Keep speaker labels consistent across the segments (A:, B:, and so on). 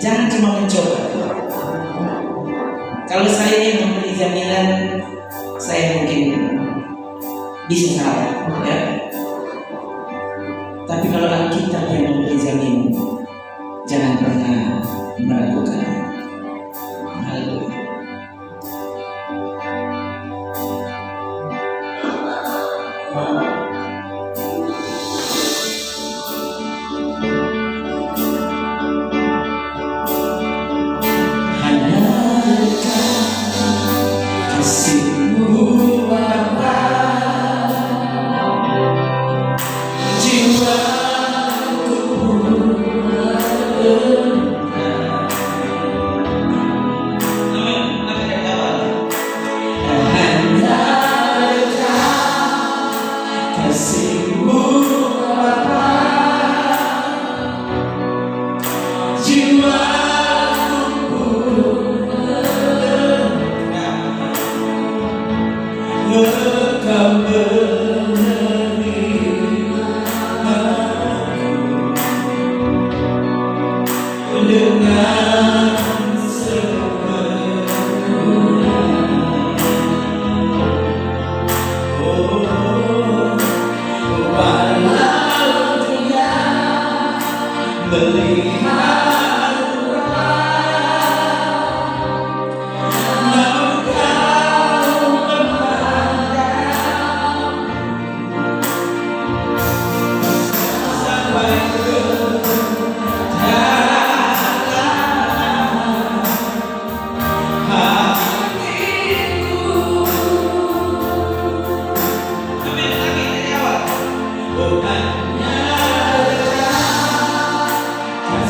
A: Jangan cuma mencoba. Kalau saya yang memberi jaminan, saya mungkin bisa salah, ya. Tapi kalau Alkitab yang memberi jaminan, jangan pernah meragukan. Haleluya.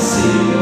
B: See you.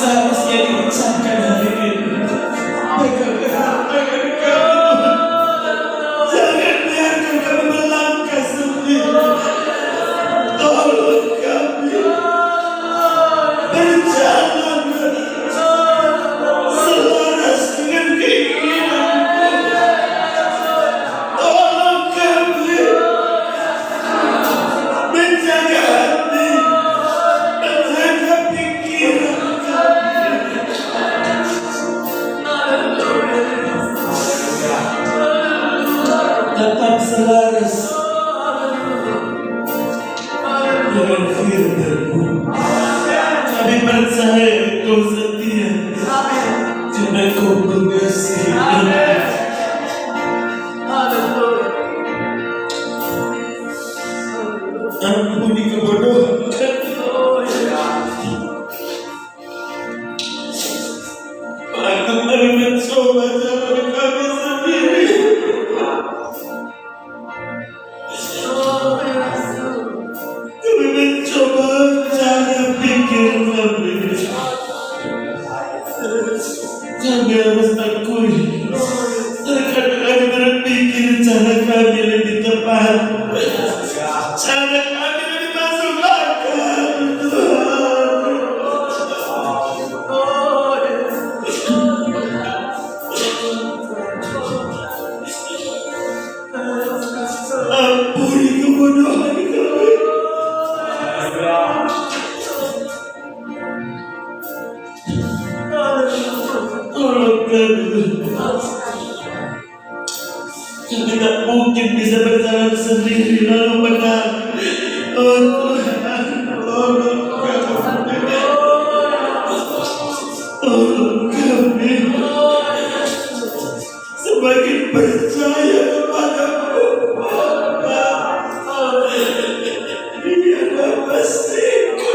A: seharusnya diucapkan hari ini. Jangan biarkan kami melangkah sendiri. Tolong kami berjalan selaras dengan keinginanmu. Tolong kami menjaga hati, menjaga pikiran kami. Tetap selaras dengan firman-Mu. Kami percaya Engkau setia, karena Engkau mengasihi kami. Ampuni kebodohan kami. Waktu kami mencoba jalan kami sendiri, kami mencoba cara pikir kami. Kami harus akui, terkadang kami berpikir cara kami lebih tepat, cara kami lebih masuk akal. Ampuni kebodohan kami. Tolong kami. Kami tak mungkin bisa berjalan sendiri lalu menang. Oh Tuhan, tolong kami. Tolong kami. Semakin percaya kepadamu, Dialah pastiku.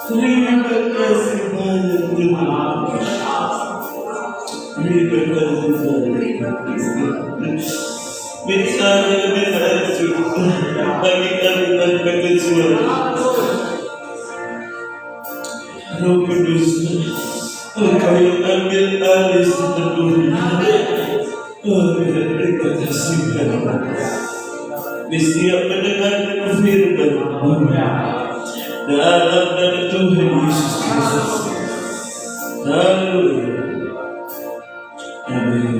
A: Terima kasih banyak Tuhan. Terima kasih banyak. Bicara lebih lanjut bagi kami tanpa kecuali. Roh Kudus, Engkau yang ambil alih sepenuhnya. Oh, terima kasih banyak. Di setiap mendengarkan firman-Mu dalam nama Tuhan Yesus Kristus. Haleluya. Amin.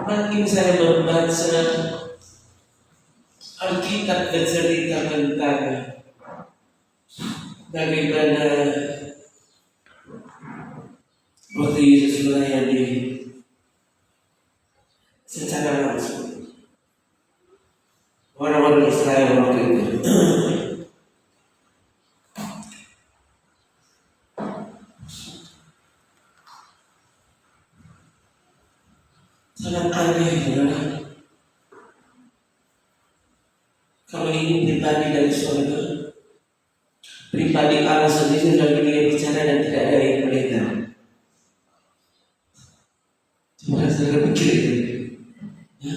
A: Makin saya membaca Alkitab bercerita tentang bagaimana waktu Yesus melayani secara langsung orang-orang Israel waktu itu. Sangat aneh, saudara. Kalau ini pribadi dari surga, pribadi Allah sendiri sudah dia bicara dan tidak ada yang mendengar. Coba saudara pikir itu, ya.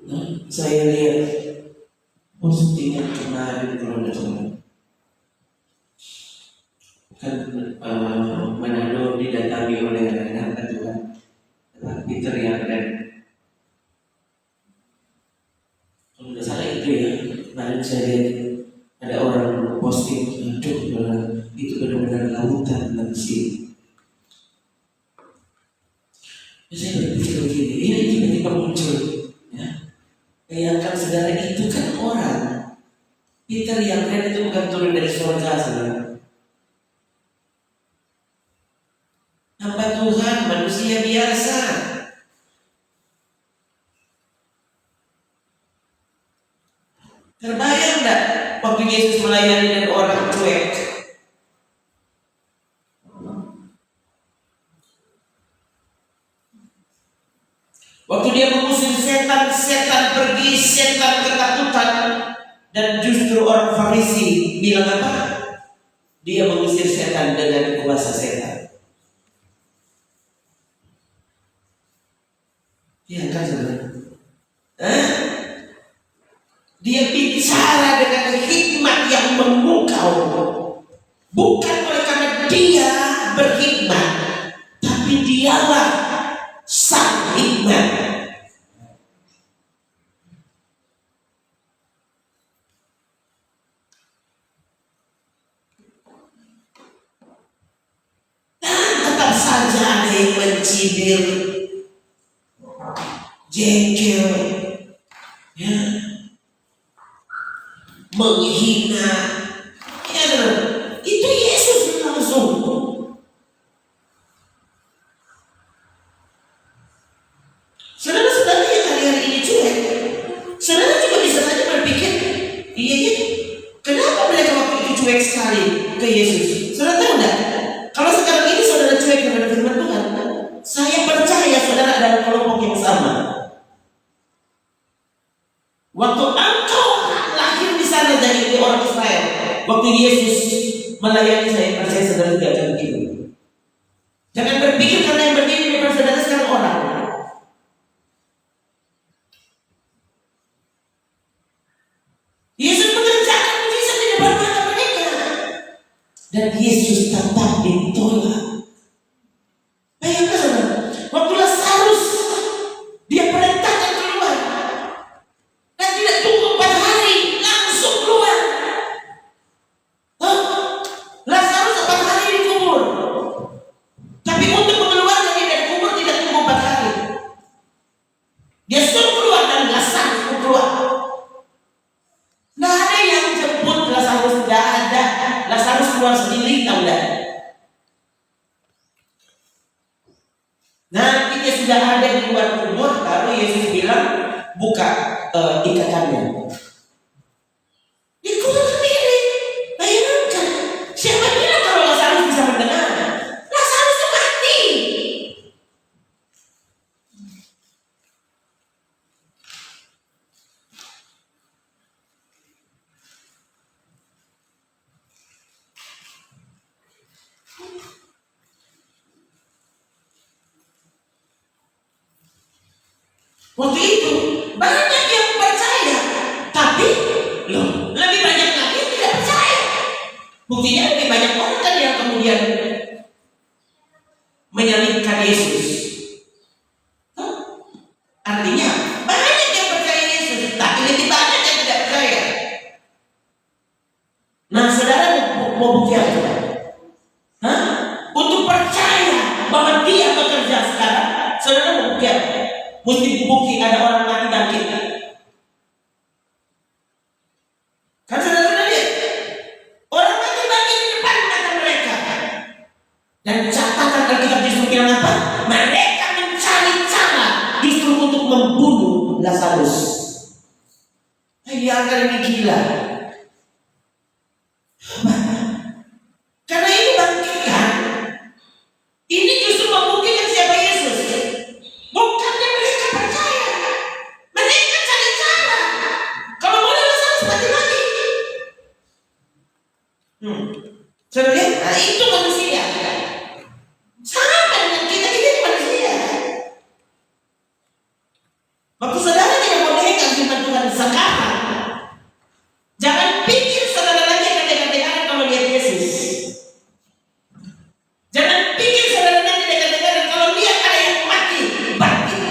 A: Nah, saya lihat postingan kemarin kalau tidak salah. Kan Manado didatangi oleh anak-anak Tuhan, diteriakkan. Kalau tidak salah itu ya, kemarin saya lihat ada orang posting, aduh, itu benar-benar lautan manusia. Saya berpikir begini, ini tiba-tiba muncul, ya. Bayangkan saudara, itu kan orang Peter yang keren itu bukan turun dari surga, saudara. Hamba Tuhan, manusia biasa. Terbayang enggak waktu Yesus melayani dan orang cuek? Waktu dia mengusir setan, setan pergi, setan ketakutan. Dan justru orang Farisi bilang apa? Dia mengusir setan dengan kuasa setan. Iya kan saudara? Dia bicara dengan hikmat yang memukau. Bukan oleh karena dia berhikmat, tapi dialah sang hikmat. Dan tetap saja ada yang mencibir, jengkel, ya, menghina. Ya, itu Yesus langsung. Saudara-saudara yang hari-hari ini cuek, saudara juga bisa saja berpikir, iya ya, kenapa mereka waktu itu cuek sekali ke Yesus? Saudara tahu enggak? Kalau sekarang ini saudara cuek kepada firman Tuhan, saya percaya saudara adalah kelompok yang sama. Waktu engkau lahir di sana jadi orang Israel, waktu Yesus melayani, saya percaya saudara tidak akan begitu. Jangan berpikir karena yang berdiri di depan saudara sekarang orang. Yesus mengerjakan mujizat di depan mata mereka, dan Yesus tetap ditolak. Bayangkan saudara, waktu Lazarus dia perintahkan keluar, dan tidak tunggu 4 hari langsung keluar. Lazarus 4 hari dikubur, tapi untuk mengeluarkan dia dari kubur tidak tunggu 4 hari. Dia suruh keluar dan Lazarus pun keluar. Nggak ada yang jemput Lazarus, nggak ada. Lazarus keluar sendiri, tahu nggak? Nanti dia sudah ada di luar kubur, lalu Yesus bilang buka ikatannya. Dia keluar sendiri. Bayangkan, siapa bilang kalau Lazarus bisa mendengar? Lazarus itu mati. Waktu itu banyak yang percaya, tapi lebih banyak lagi yang tidak percaya. Buktinya lebih banyak orang kan yang kemudian menyalibkan Yesus. Artinya banyak yang percaya Yesus, tapi lebih banyak yang tidak percaya. Nah, saudara mau bukti apa? Untuk percaya bahwa dia bekerja sekarang, saudara mau bukti apa? Mesti bukti ada orang mati bangkit. Kan saudara lihat, orang mati bangkit di depan mata mereka. Dan catatan Alkitab justru bilang apa? Mereka mencari cara justru untuk membunuh Lazarus. Dia akan ini gila. Karena ini bangkitkan, ini justru membuktikan siapa Yesus. Bukannya mereka percaya, mereka cari cara. Kalau boleh Lazarus mati lagi. Saudara lihat, nah itu manusia. Sama dengan kita ini manusia. Waktu saudara tidak boleh firman Tuhan sekarang, jangan pikir saudara lagi akan dengar-dengar kalau lihat Yesus. Jangan pikir saudara nanti dengar-dengar kalau lihat ada yang mati bangkit.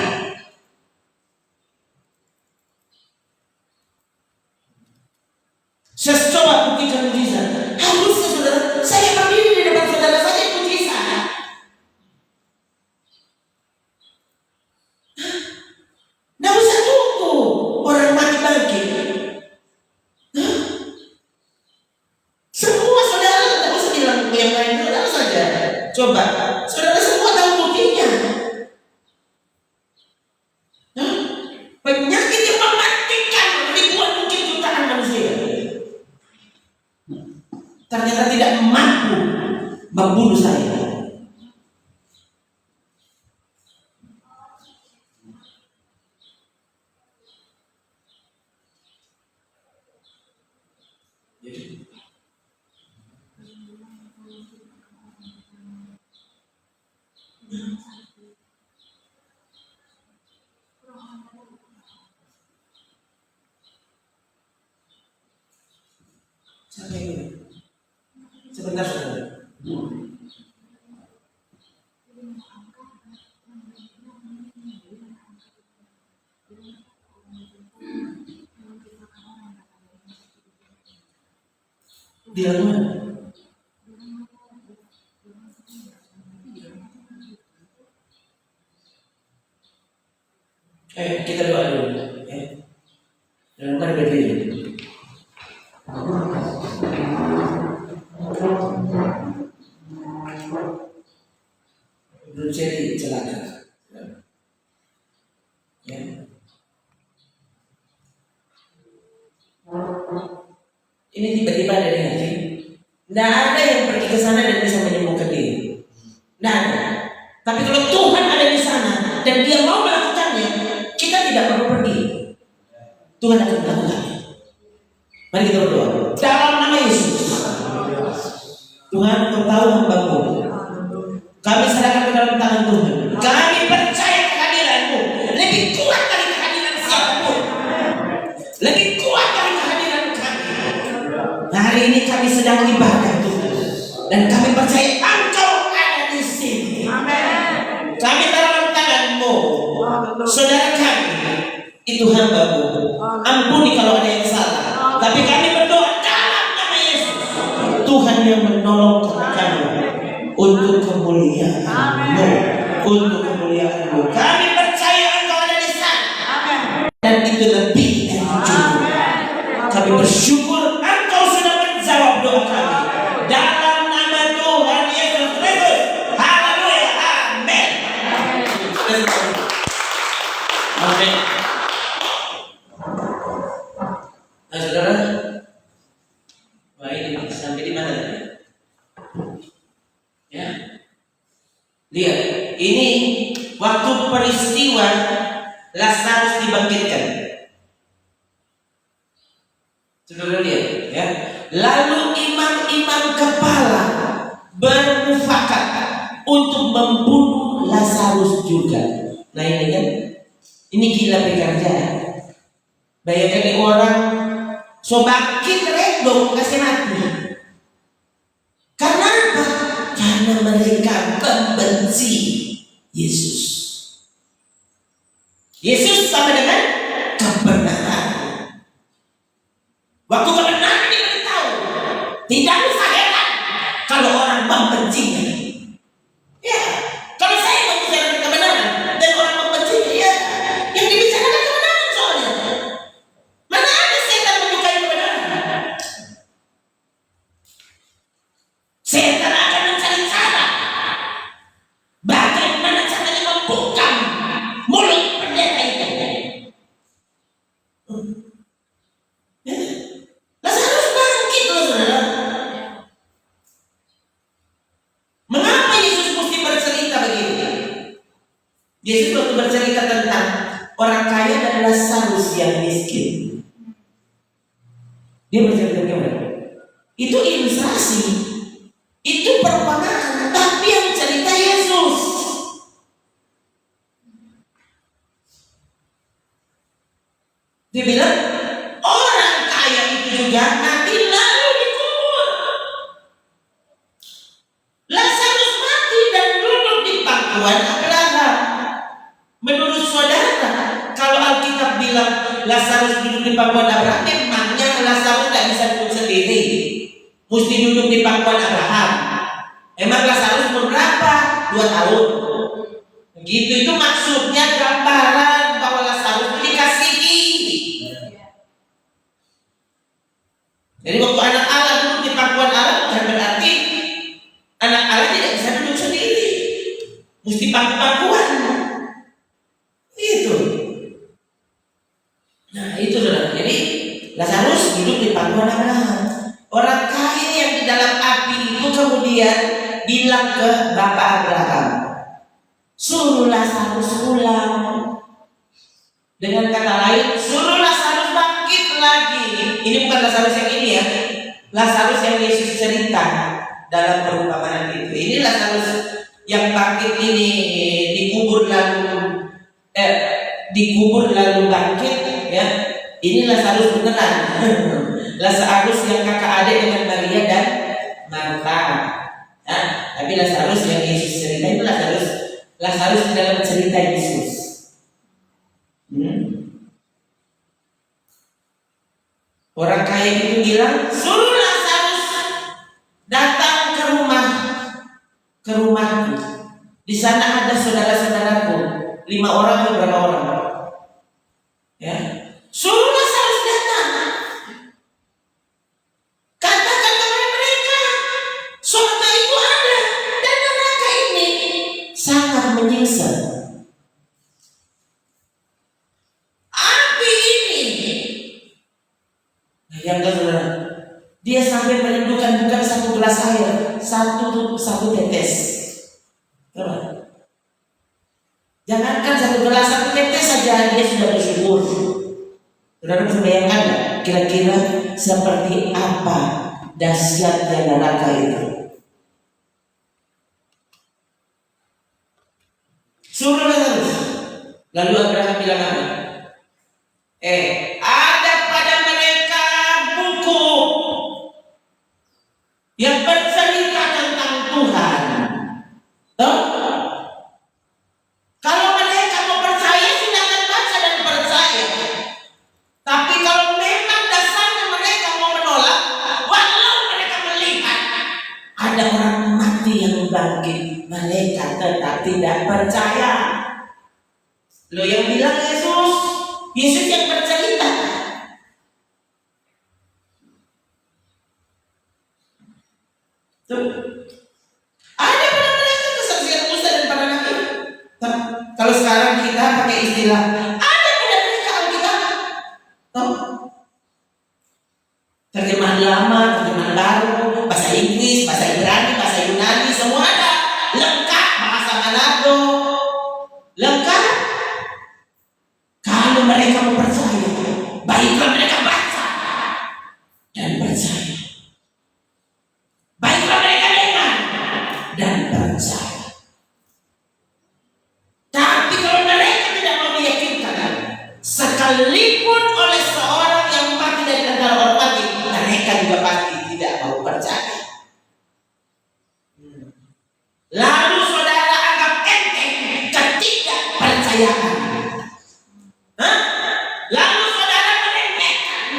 A: Saya coba buktikan mujizat. Harusnya saudara, saya berdiri di depan saudara saja puji Coba, saudara semua tahu buktinya. Penyakit yang mematikan ribuan mungkin jutaan manusia ternyata tidak mampu membunuh saya. Sebentar saudara. Dilakukan. Kita doa dulu. Dan bukan berdiri. Belum jadi celaka. Ya. Ini tiba-tiba ada di hati. Tidak ada yang pergi ke sana dan bisa menyembuhkan diri. Tidak ada. Tapi kalau Tuhan ada di sana dan Dia mau melakukannya, kita tidak perlu pergi. Tuhan akan melakukannya. Mari kita berdoa. Dalam nama Yesus. Tuhan, Engkau tahu hamba-Mu. Kami serahkan ke dalam tangan Tuhan. Kami percaya kehadiran-Mu lebih kuat dari kehadiran siapapun. Lebih kuat dari kehadiran kami. Hari ini kami sedang ibadah Tuhan, dan kami percaya Engkau ada di sini. Amin. Kami dalam tangan-Mu. Saudara kami itu hamba-Mu. Ampuni kalau ada yang salah. Tapi kami berdoa dalam nama Yesus. Tuhan yang menolong kami untuk kemuliaan-Mu, untuk kemuliaan-Mu. Kami percaya Engkau ada di sana, dan itu lebih dari cukup. Kami bersyukur Engkau sudah menjawab doa kami. Dalam nama Tuhan Yesus Kristus. Haleluya. Amin. Amin. Nah, saudara, baik, sampai di mana tadi? Ya, lihat, ini waktu peristiwa Lazarus dibangkitkan. Saudara lihat, ya. Lalu imam-imam kepala bermufakat untuk membunuh Lazarus juga. Nah ini kan, ini gila pekerjaan. Bayangkan orang so bangkit redong kasih mati. Karena apa? Karena mereka membenci Yesus. Yesus sama dengan kebenaran. Waktu kebenaran diberitahu, tidak usah heran kalau orang membencinya. Ya, kalau saya membicarakan kebenaran dan orang membencinya, ya, yang dibicarakan kebenaran soalnya. Mana ada setan menyukai kebenaran? Setan akan mencari cara bagaimana caranya membungkam mulut pendeta itu. Lazarus bangkit loh saudara. Mengapa Yesus mesti bercerita begini? Yesus waktu bercerita tentang orang kaya dan Lazarus yang miskin, dia bercerita bagaimana? Itu ilustrasi, itu perumpamaan, tapi yang cerita Yesus. Dia bilang orang kaya itu juga mati lalu dikubur. Lazarus mati dan duduk di pangkuan Abraham. Menurut saudara, kalau Alkitab bilang Lazarus duduk di pangkuan Abraham, memangnya Lazarus tidak bisa duduk sendiri, mesti duduk di pangkuan Abraham. Emang Lazarus umur berapa? 2 tahun. Begitu, itu maksudnya gambaran bahwa Lazarus dikasihi. Jadi waktu anak Allah duduk di pangkuan Allah, bukan berarti anak Allah tidak bisa duduk sendiri. kemudian bilang ke Bapak Abraham, suruh Lazarus pulang. Dengan kata lain, suruh Lazarus bangkit lagi. Ini bukan Lazarus yang ini ya, Lazarus yang Yesus cerita dalam perumpamaan itu. Ini Lazarus yang bangkit ini dikubur lalu bangkit ya. Ini Lazarus beneran. Lazarus yang kakak adik dengan Maria dan Marta. Nah, tapi Lazarus yang Yesus cerita itu Lazarus di dalam cerita Yesus. Orang kaya itu bilang, suruh Lazarus datang ke rumahku. Di sana ada saudara-saudaraku, 5 orang atau berapa orang? Ya, suruh Lazarus datang. Katakan kepada mereka, surga itu ada dan neraka ini sangat menyiksa. Api ini, yang kedua, dia sampai merindukan bukan satu gelas air, satu tetes. Jangankan satu gelas, satu tetes saja dia sudah bersyukur. Saudara bisa bayangkan gak? Kira-kira seperti apa dahsyatnya neraka itu? Suruh Lazarus. Lalu Abraham bilang apa? Ada pada mereka buku yang bercerita tentang Tuhan. Tahu? Kalau mereka mau percaya, silakan baca dan percaya. Tapi kalau memang dasarnya mereka mau menolak, walau mereka melihat ada orang mati yang bangkit, mereka tetap tidak percaya. Lo yang bilang Yesus yang bercerita. Tuh. Ada pada mereka kesaksian Musa dan para nabi. Kalau sekarang kita pakai istilah, ada pada mereka Alkitab. Tahu? Terjemahan lama, terjemahan baru, bahasa Inggris, bahasa Ibrani, bahasa Yunani, semua ada. Lengkap, bahasa Manado. Lengkap. Kalau mereka mau percaya, baiklah mereka baca dan percaya. Baiklah mereka dengar dan percaya. Tapi kalau mereka tidak mau meyakinkan, sekalipun oleh seorang yang mati dari antara orang mati, mereka juga pasti tidak mau percaya. Lalu saudara anggap enteng ketidakpercayaan. Lalu saudara meremehkan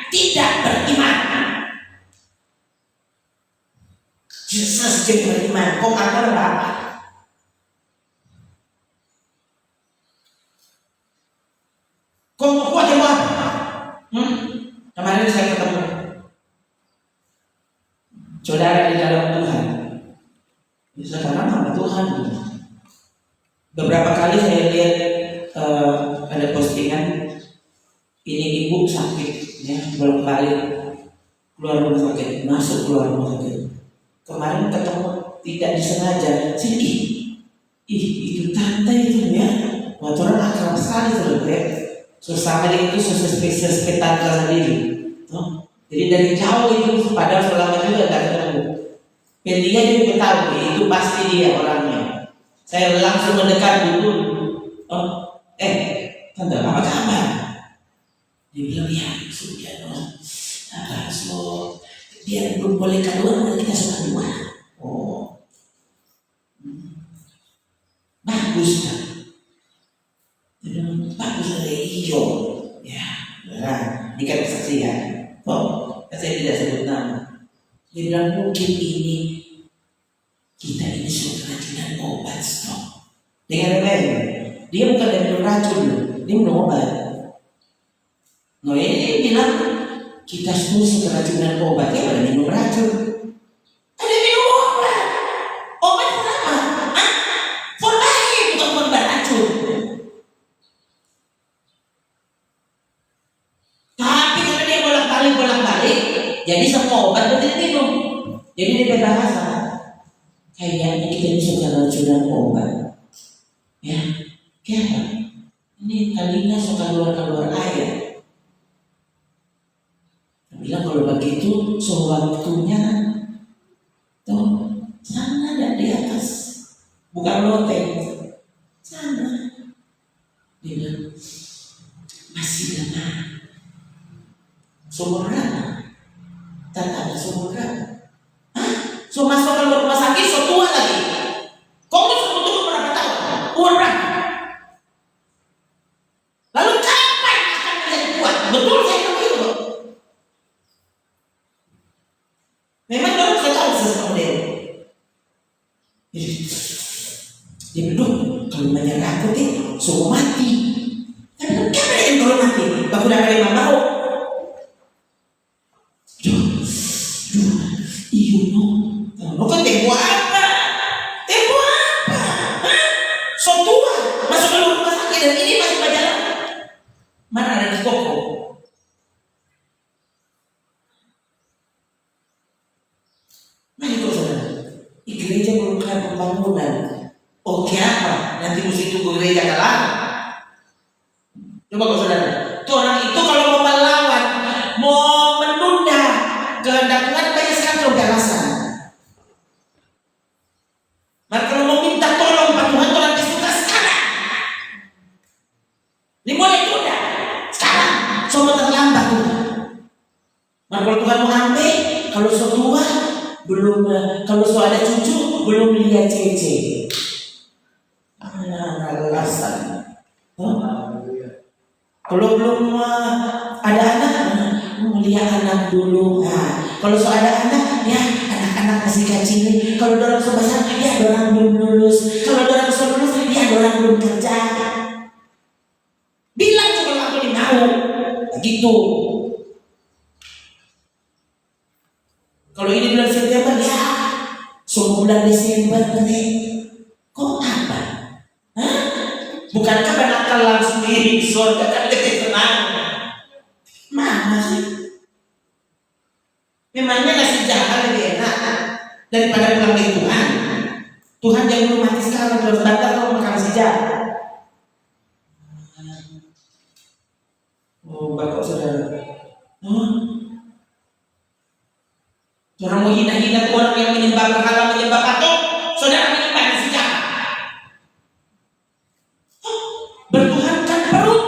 A: tidak beriman. Jesus jadi beriman. Kok kantor berapa? Kok kuat ya Tuhan? Kemarin saya ketemu saudara di dalam Tuhan. Sekarang nama Tuhan. Beberapa kali saya lihat ada postingan, ini ibu sakit ya, bolak-balik keluar rumah sakit, masuk keluar rumah sakit. Kemarin ketemu tidak disengaja, itu tante itu ya, motoran akrab sekali terus ya. Sesama itu spesies tante sendiri. Jadi dari jauh itu, padahal selama juga tidak ketemu. Dia juga tahu itu pasti dia orangnya. Saya langsung mendekat dulu. Tante apa kabar? Dia bilang ya sudah dia belum boleh keluar dan kita sudah keluar. Bagus kan? Bagus ada hijau. Ya, ini kan kesaksian. Saya tidak sebut nama. Dia bilang mungkin kita ini sudah keracunan obat stop. Dengan dia bukan dari minum racun, dia minum obat. Ini bilang kita semua keracunan obat, ya pada minum racun. Ada minum obat. Obat kenapa? Formalin bukan obat racun. Tapi karena dia bolak-balik, jadi semua obat berarti minum. Jadi dia berbahasa. kayaknya kita ini suka curang obat. Ya, kenapa? Ini talinya suka keluar air. Bilang kalau begitu sewaktunya tuh sana dan di atas, bukan loteng, sana. Dia bilang masih lama. Sumur berapa? Tak ada sumur berapa? Hah? So masuk ke rumah sakit, so tua lagi. Kau tuh sebetulnya berapa tahun? Umur berapa? Lalu kapan akan menjadi kuat? Betul saya tahu itu. Memang orang sudah tahu sesuatu dia. Dia bilang, kalau menyerah aku suruh mati. Tapi kenapa yang kalau mati? Baku dah kali mau. Iyo no. Lo kan tempo apa? Tempo apa? Hah? So tua, masuk ke rumah sakit dan ini masih berjalan. Mana ada di toko? Mari kau saudara, gereja memerlukan pembangunan. Oke apa? Nanti mesti tunggu gereja kalah. Coba kau saudara, tuh orang itu kalau mau melawan, mau menunda kehendak Tuhan banyak sekali alasan. Maka kalau mau minta tolong Pak Tuhan, tolong disuka sekarang. Ini boleh tunda sekarang, semua terlambat Tuhan. Maka kalau Tuhan mau ambil, kalau so tua belum, kalau so ada cucu belum lihat cece. Alasan. Kalau belum ada anak, mau lihat anak dulu. Nah, kalau so ada anak, ya anak-anak masih kecil. Kalau dorang so besar, ya dorang belum lulus. Kalau dorang so lulus, ya dorang belum kerja. Bilang kalau aku ini mau, begitu. Kalau ini bulan September, ya semua bulan Desember nih. Kok apa? Hah? Bukankah benakal langsung di surga kan lebih tenang? Mana sih? Memangnya ngasih jahat lebih enak daripada pulang ke Tuhan. Tuhan jangan dulu mati sekarang, terus datang kalau makan nasi jahat. Oh, bapak saudara. Orang mau hina-hina orang yang menyembah berhala, menyembah patung, saudara menyembah nasi jahat. Bertuhankan perut,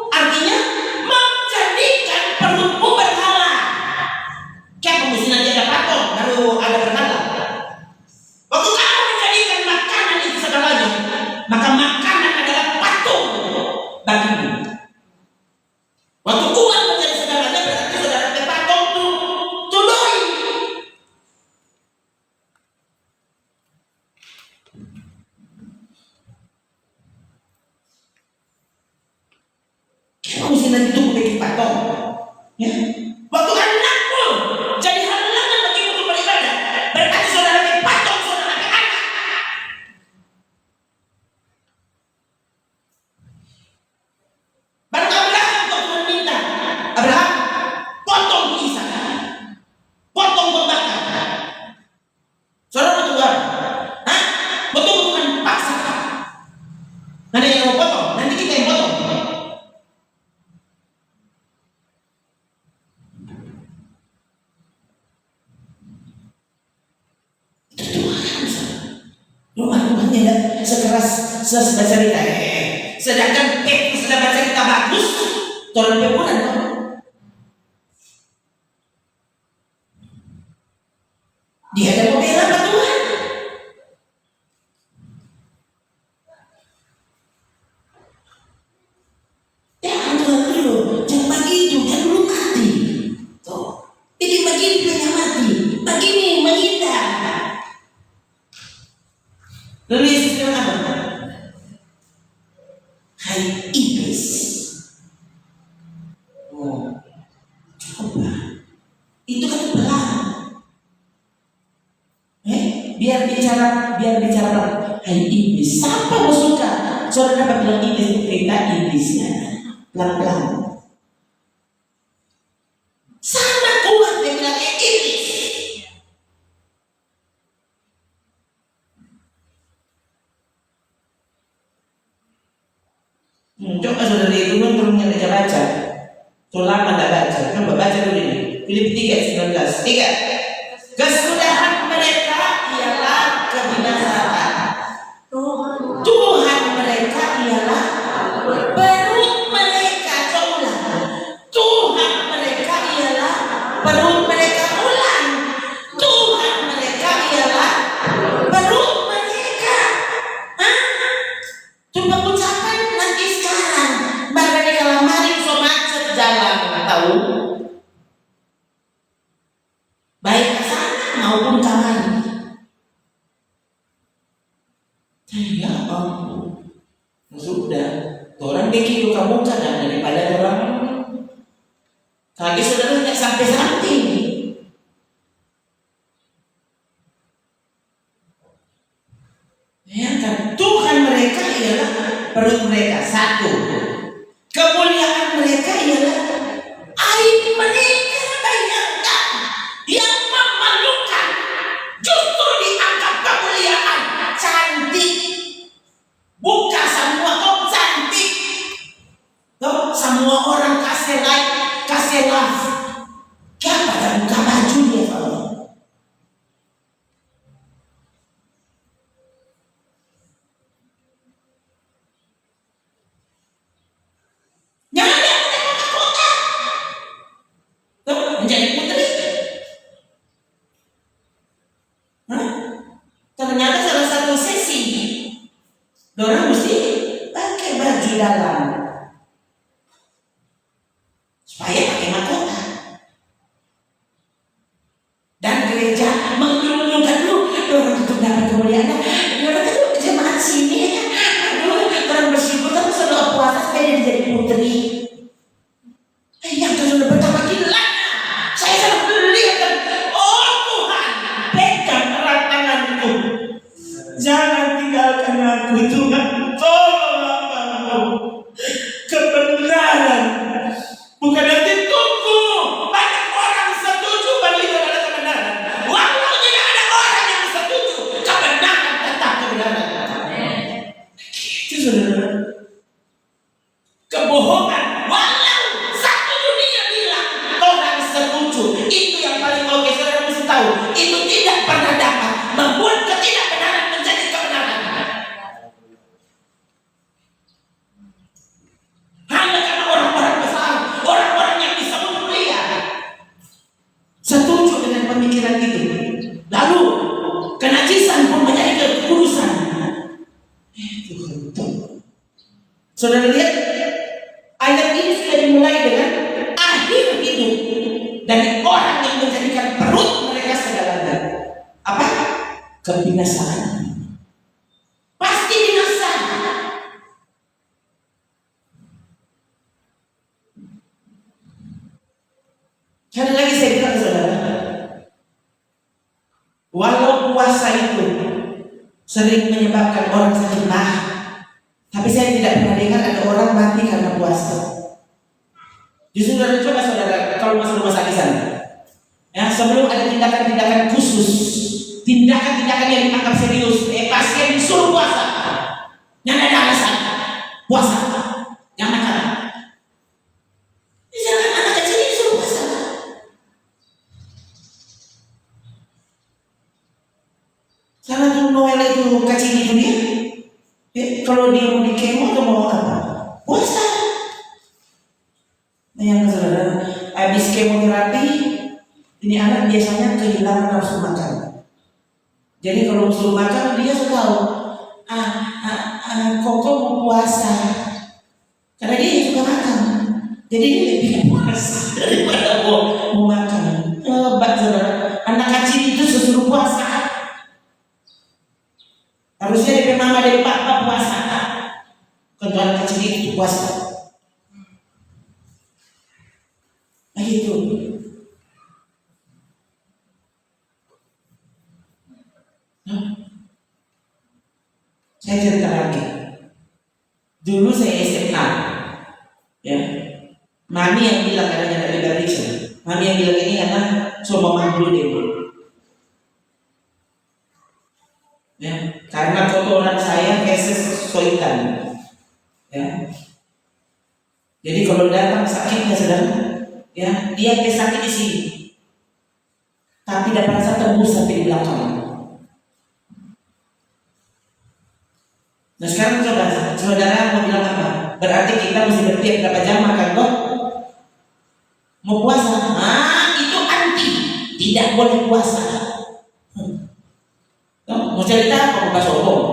A: artinya menjadikan perutmu berhala. Kayak mesti nanti ada patung, baru ada berhala. Waktu kamu menjadikan makanan itu segalanya, maka makanan adalah patung bagimu. Waktu kuat menjadi segalanya, berarti saudara ke patung tudoi. Kamu mesti nanti tunggu bikin patung. Ya. Waktu anakmu jadi halangan bagimu untuk beribadah, berarti saudara ke patung, saudara ke anak. Baru Abraham kau Tuhan minta, Abraham potong Ishak, potong berbakar. Saudara betul kan? Hah? Betul bukan paksa. Nanti yang mau potong, nanti kita yang potong. Rumah Tuhan tidak sekeras sesudah cerita. Sedangkan sudah baca kita bagus, tolong pemuda dong. Dia ada membela Pak Tuhan. Jangan Tuhan dulu, jangan begitu, jangan dulu mati. Tuh, ini begini dia mati, begini menghindar. Lalu Yesus bilang apa? Hai iblis. Oh, coba. Itu kan pelan. Biar bicara. Hai iblis. Siapa mau suka? Saudara dapat bilang iblis, kita iblisnya. Pelan-pelan. Sangat kuat dia bilang iblis. Triliun turunnya aja baca. Tuh lama tak baca. Coba baca dulu ini. Filipi 3:19. 3. Kesudahan mereka ialah kebinasaan. Tuhan mereka ialah perut mereka. Coba Tuhan mereka ialah perut mereka. Ulang. Tuhan mereka ialah perut mereka. Hah? Coba ucapan nanti sekarang. Bahkan kalau mari so macet jalan tahu. Baik ke sana maupun kamar. Ya ampun. Sudah. Orang bikin luka muka dan daripada orang kaki saudara tidak sampai samping. Ya kan? Tuhan mereka ialah perut mereka. 1. Kemuliaan mereka ialah aib mereka. Bayangkan yang memalukan justru dianggap kemuliaan. Cantik. Bukan semua kok cantik. Tuh, semua orang kasih like, kasih love. Siapa yang buka baju dia kalau? Jangan dia punya kota. Tuh, menjadi putri. Hah? Ternyata salah satu sesi orang mesti pakai baju dalam supaya pakai mahkota. Dan gereja mengelulukan lu orang untuk dapat kemuliaan. Orang itu jemaat sini, aduh, orang bersyukur terus sudah puasa supaya dia jadi putri. Yang itu sudah betapa gila. Saya sangat melihat, oh Tuhan, pegang erat tanganku. Jangan tinggalkan aku Tuhan. Tolong aku. Kebenaran. Bukan nanti tunggu banyak orang setuju bagi kepada kebenaran. Walau tidak ada orang yang setuju, kebenaran tetap kebenaran. Itu saudara. Kebohongan. Walau satu dunia bilang orang setuju, itu yang paling oke. Saudara mesti tahu, itu tidak pernah dapat membuat ketidakbenaran menjadi kebenaran. Hanya karena orang-orang besar, orang-orang yang disebut mulia setuju dengan pemikiran itu. Lalu kenajisan pun menjadi kekudusan. Saudara lihat, ayat ini sudah dimulai dengan akhir hidup dari orang yang menjadikan perut mereka segalanya. Apa? Kebinasaan. Pasti binasa. Sekali lagi saya bilang saudara, walau puasa itu sering menyebabkan orang sakit mah, tapi saya tidak pernah dengar ada orang mati karena puasa. Justru coba saudara kalau masuk rumah sakit sana, ya sebelum ada tindakan-tindakan khusus, tindakan-tindakan yang dianggap serius, pasien disuruh puasa, yang ada alasan puasa, yang nakal. Misalkan anak kecil disuruh puasa. Karena tuh Noel itu kecil itu dia. Kalau dia mau di kemo atau mau apa? Puasa. Nah yang saudara, habis kemoterapi, ini anak biasanya kehilangan nafsu makan. Jadi kalau suruh makan dia sudah tahu, Koko mau puasa, karena dia suka makan. Jadi dia lebih puasa daripada mau makan. Hebat saudara, anak kecil itu sesuruh puasa. Harusnya dari mama dari papa puasa. Kalau anak kecil itu puasa. Nah itu. Saya cerita lagi. Dulu saya SMA, ya. Mami yang bilang katanya dari Garissa. Mami yang bilang ini karena coba mampu deh. Ya, karena kotoran saya feses soitan. Ya. Jadi kalau datang sakitnya sedang, ya dia sakit di sini, tapi dapat rasa tembus sampai di belakang. Nah sekarang saudara mau bilang apa? Berarti kita mesti bertiap berapa jam makan kok? Mau puasa? Itu anti, tidak boleh puasa. Mau cerita apa? Mau sombong?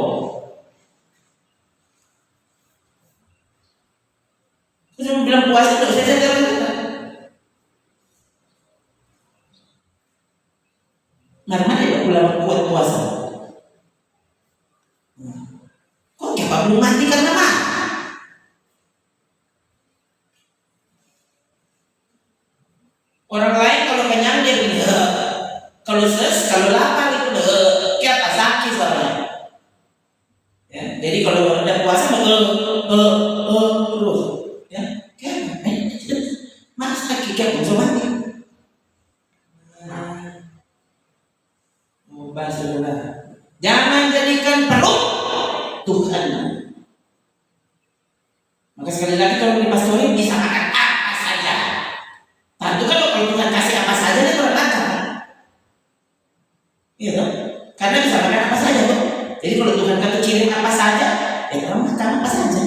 A: Saya bilang puasa itu saya cerita. Mana dia ulama kuat puasa? Kok kita belum mati karena mah? Orang lain kalau kenyang dia begini, kalau lapar itu kayak apa sakit soalnya. Ya, jadi kalau udah puasa terus, ya, kayak mana sakit kayak mau mati. Saudara, jangan jadikan perut Tuhan. Maka sekali lagi kalau di pastorin bisa makan apa saja. Tentu kalau Tuhan kasih apa saja dia kurang makan. Iya toh? Karena bisa makan apa saja tuh. Jadi kalau Tuhan kata kirim apa saja, ya orang makan apa saja.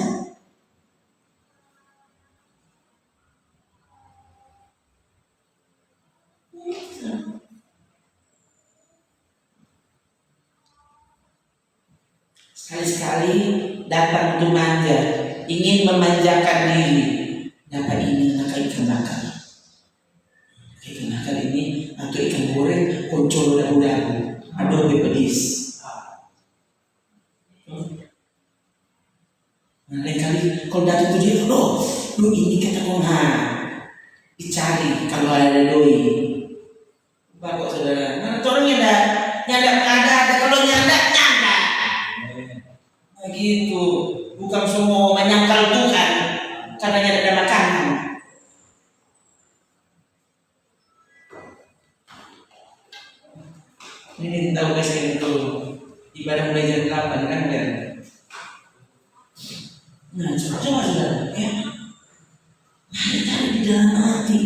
A: Sekali-sekali datang untuk manja, ingin memanjakan diri, dapat ini maka ikan bakar. Ikan bakar ini atau ikan goreng, koncol dabu-dabu, adobe pedis. Nah, lain kali kalau datang itu dia, lu ini kata kongha, dicari kalau ada doi. Bapak saudara, nah orang nyanda ada kalau nyanda. Begitu, bukan semua menyangkal Tuhan karena ada makanan. Ini tahu saya itu ibadah mulai jam 8 kan kan? Nah coba saudara, ya, cari di dalam hati.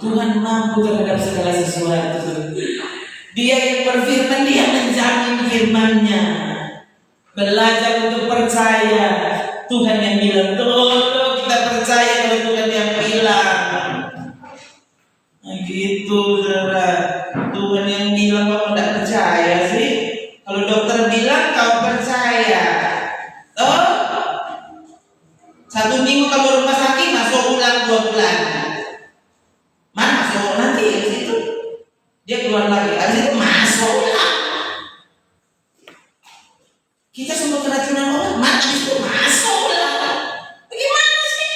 A: Tuhan mampu terhadap segala sesuatu. Dia yang berfirman, dia menjamin firman-Nya. Belajar untuk percaya. Tuhan yang bilang, tuh kita percaya kalau Tuhan yang bilang. Nah gitu saudara. Tuhan yang bilang kau tidak percaya sih. Kalau dokter bilang kau percaya. Oh, 1 minggu kamu rumah sakit masuk ulang 2 bulan. Mana masuk nanti ya situ. Dia keluar lagi, habis itu masuk lah. Kita semua keracunan orang, mati itu masuk lah. Bagaimana sih?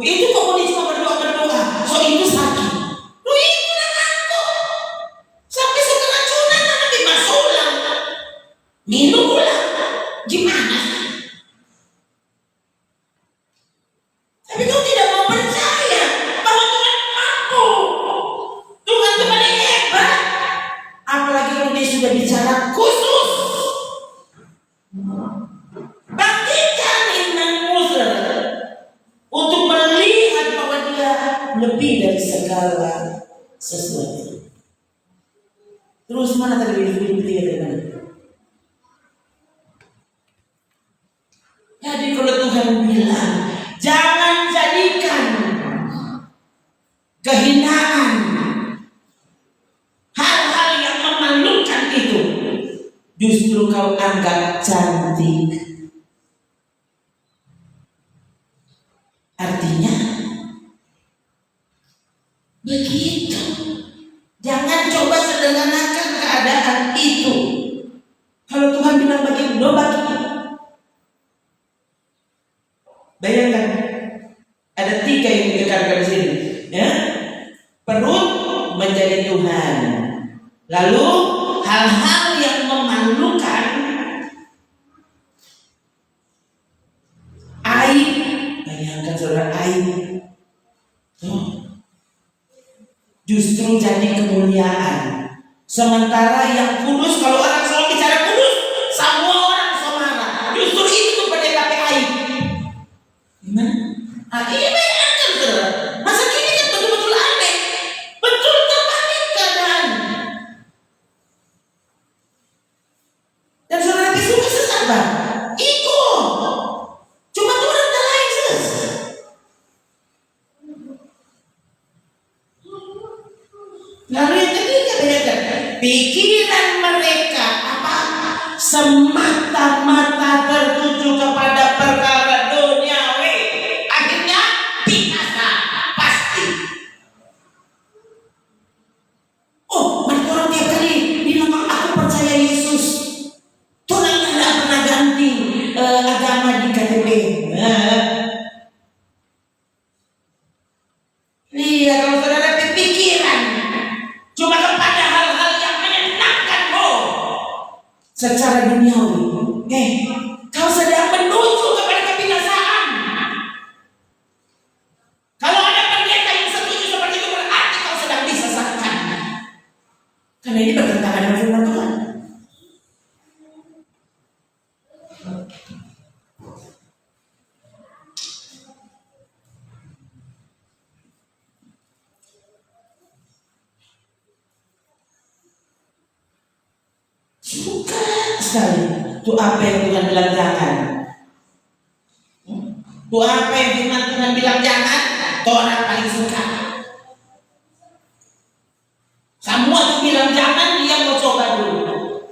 A: Itu kok boleh cuma berdoa. So itu sakit. Lu itu lah aku. Sampai saya keracunan nanti masuk lah. Minum lah. Gimana sih? Tapi kau tidak mau percaya bahwa Tuhan mampu. Tuhan paling hebat. Apalagi kalau dia sudah bicara khusus. Bangkitkan imanmu untuk melihat bahwa dia lebih dari segala sesuatu. Terus mana tadi Filipi 3 dari mana? Jadi kalau Tuhan bilang, jangan jadikan kehinaan hal-hal yang memalukan itu justru kau anggap cantik. Artinya begitu. Jangan coba sederhanakan keadaan itu. Kalau Tuhan bilang bagi lo bagi. Bayangkan ada 3 yang ditekankan di sini, ya. Perut menjadi Tuhan. Lalu hal-hal yang memalukan, aib. Bayangkan saudara, aib justru jadi kemuliaan. Sementara yang kudus, kalau orang selalu bicara kudus, semua orang sama. Nah, ini bayangkan saudara, masa kini kan betul-betul aneh, betul terbalik keadaan. Dan saudara Yesus sesat bang, ikut, cuma Tuhan tak lain ses. Lalu yang ketiga bayangkan, pikiran mereka apa? Semata-mata tertuju kepada perkara duniawi, akhirnya binasa pasti. Oh, mereka orang tiap kali bilang aku percaya Yesus, Tuhan tidak pernah ganti agama di KTP. Iya, kalau saudara berpikiran cuma kepada hal-hal yang menyenangkanmu secara duniawi, kau sedang menuju kepada kebinasaan. Kalau ada pendeta yang setuju seperti itu, berarti kau sedang disesatkan. Karena ini bertentangan dengan firman Tuhan. Suka sekali. Itu apa yang Tuhan bilang jangan. Itu apa yang firman Tuhan bilang jangan. Itu orang paling suka. Semua tuh bilang jangan, dia mau coba dulu.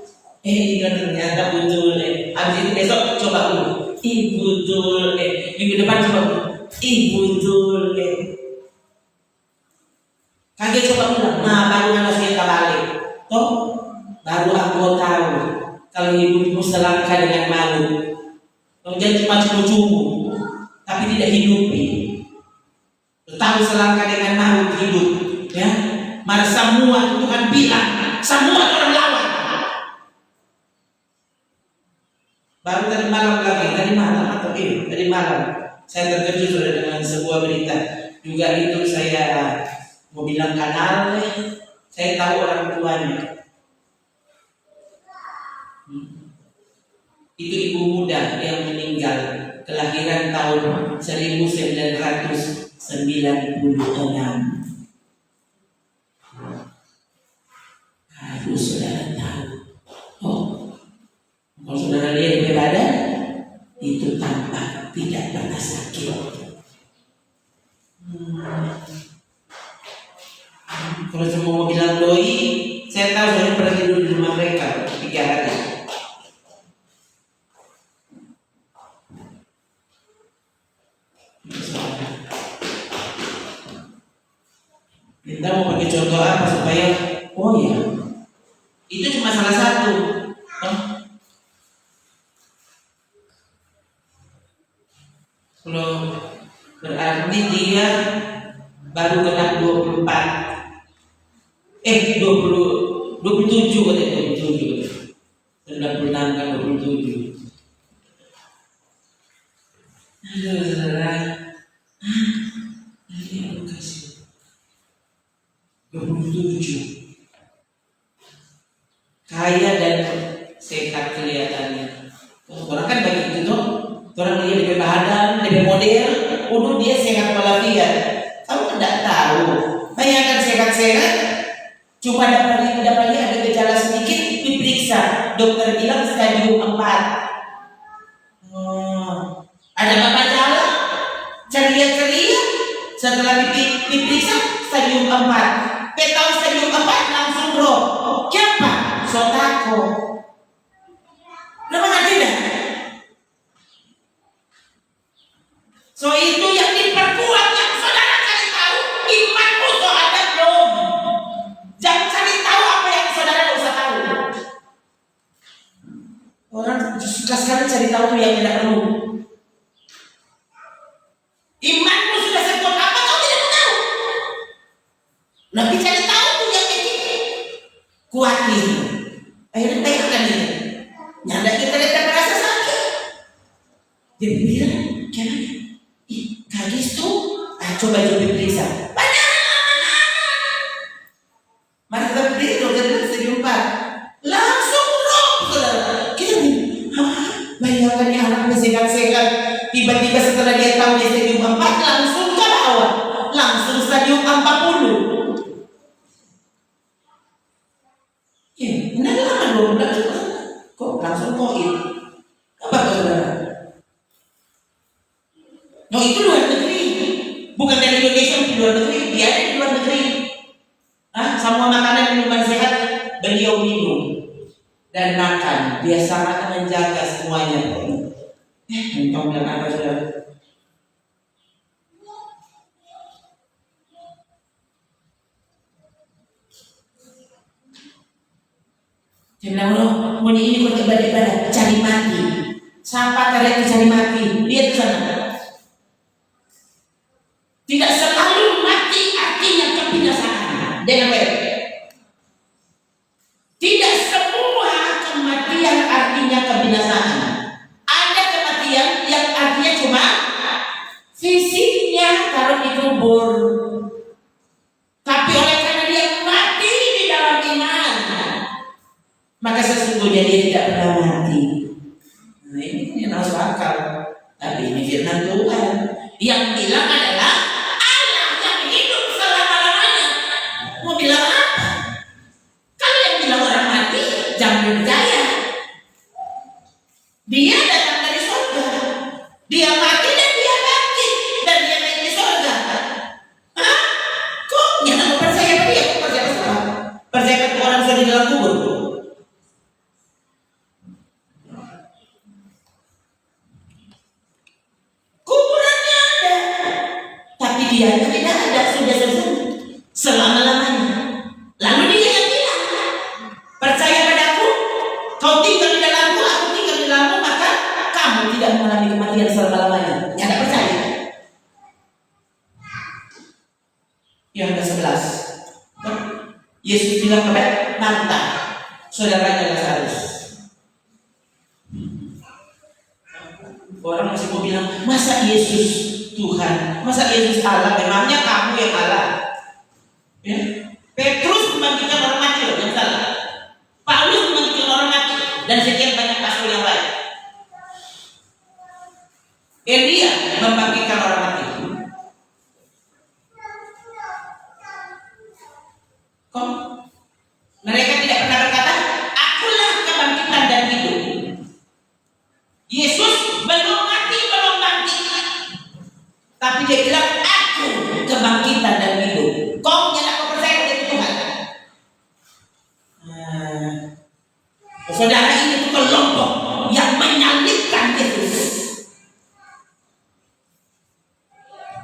A: Ternyata betul. Habis itu besok coba dulu. Betul. Minggu depan coba dulu. Betul. Kaget coba ulang. Nah, baru manusia kembali. Toh, baru aku tahu kalau hidupmu selangkah dengan malu. Jangan cuma cuma-cuma, tapi tidak hidupi. Tahu selangkah dengan malu hidup, ya. Mari semua Tuhan bilang, semua orang lawan. Baru tadi malam saya terkejut sudah dengan sebuah berita. Juga itu saya mau bilang kanal, saya tahu orang tuanya. Itu ibu muda yang meninggal, kelahiran tahun 1996. Harus saudara tahu. Oh, kalau saudara lihat di badan, itu tampak tidak pernah sakit. Kalau semua mau bilang doi, saya tahu saya pernah tidur di rumah mereka 3 hari. Kita mau pakai contoh apa supaya oh ya, itu cuma salah satu. Kalau berarti dia baru kena 27 katanya 27. 96 kan 27. Aduh, saudara. Ini aku kasih 27. Kaya dan sehat kelihatannya. Orang kan begitu tuh. Orang dia lebih badan, lebih model, udah dia sehat walafiat. Kamu tidak tahu. Bayangkan sehat-sehat, cuma dapatnya ada gejala sedikit, diperiksa. Dokter bilang stadium 4. Ada apa gejala? Ceria-ceria. Setelah diperiksa stadium 4. Tahu stadium 4 langsung drop. Siapa? Sotako. Memang tidak. So itu yang diperkuat, yang saudara cari tahu imanmu so ada belum. Jangan cari tahu apa yang saudara tidak usah tahu. Orang suka sekali cari tahu yang tidak perlu. Imanmu sudah sekuat apa kau tidak tahu. Tapi cari tahu tuh yang ini kuatin. Akhirnya bayangkan ini. Nyanda kita tidak merasa sakit. Dia bilang, gimana? Kagis tuh, coba diperiksa. Banyak. Mari kita periksa dokter stadium 4. Langsung drop, saudara. Kita bayangkan yang anaknya sehat-sehat, tiba-tiba setelah Setelah dia tahu dia stadium 4, langsung ke bawah, langsung stadium 40. Ini lama 2 bulan juga. Kok langsung koin? Apa saudara? No, itu luar negeri, bukan dari Indonesia, di luar negeri. Dia ada di luar negeri. Semua makanan minuman sehat beliau minum dan makan. Dia sangat menjaga semuanya. Entah bilang apa saudara? Dia bilang, mau ini kok ibadah cari mati. Siapa kalian cari mati? Lihat ke sana. Tidak selalu mati artinya kebinasaan. Jangan baik. Tidak semua kematian artinya kebinasaan. Ada kematian yang artinya cuma fisiknya taruh dikubur. Tapi oleh karena dia mati di dalam iman, maka sesungguhnya dia tidak pernah mati. Nah, ini harus akal. Tapi ini firman Tuhan yang bilang adalah Allah yang hidup selama-lamanya. Mau bilang apa? Kalau yang bilang orang mati, jangan percaya. Dia datang dari surga. Dia mati dan dia bangkit dan dia naik di surga. Hah? Kok jangan mau percaya pada dia? Kok percaya apa? Percaya pada orang sudah di dalam kubur. Dia itu tidak ada, sudah selesai selama-lamanya. Lalu dia yang bilang, percaya padaku, kau tinggal di dalamku, aku tinggal di dalammu, maka kamu tidak mengalami kematian selama-lamanya. Yang tidak percaya. Yang ke-11, Yesus bilang kepada Marta, saudaranya Lazarus. Orang masih mau bilang, masa Yesus Tuhan, masa Yesus Allah? Memangnya kamu yang Allah? Ya? Petrus membangkitkan orang mati loh, yang salah. Paulus membangkitkan orang mati, dan sekian banyak rasul yang lain. Elia membangkitkan orang mati. Kok mereka tidak pernah berkata, akulah kebangkitan dan hidup? Yesus belum mati, belum bangkit. Tapi dia bilang, aku kebangkitan dan hidup. Kau tidak percaya pada Tuhan. Saudara, ini itu kelompok yang menyalibkan Yesus.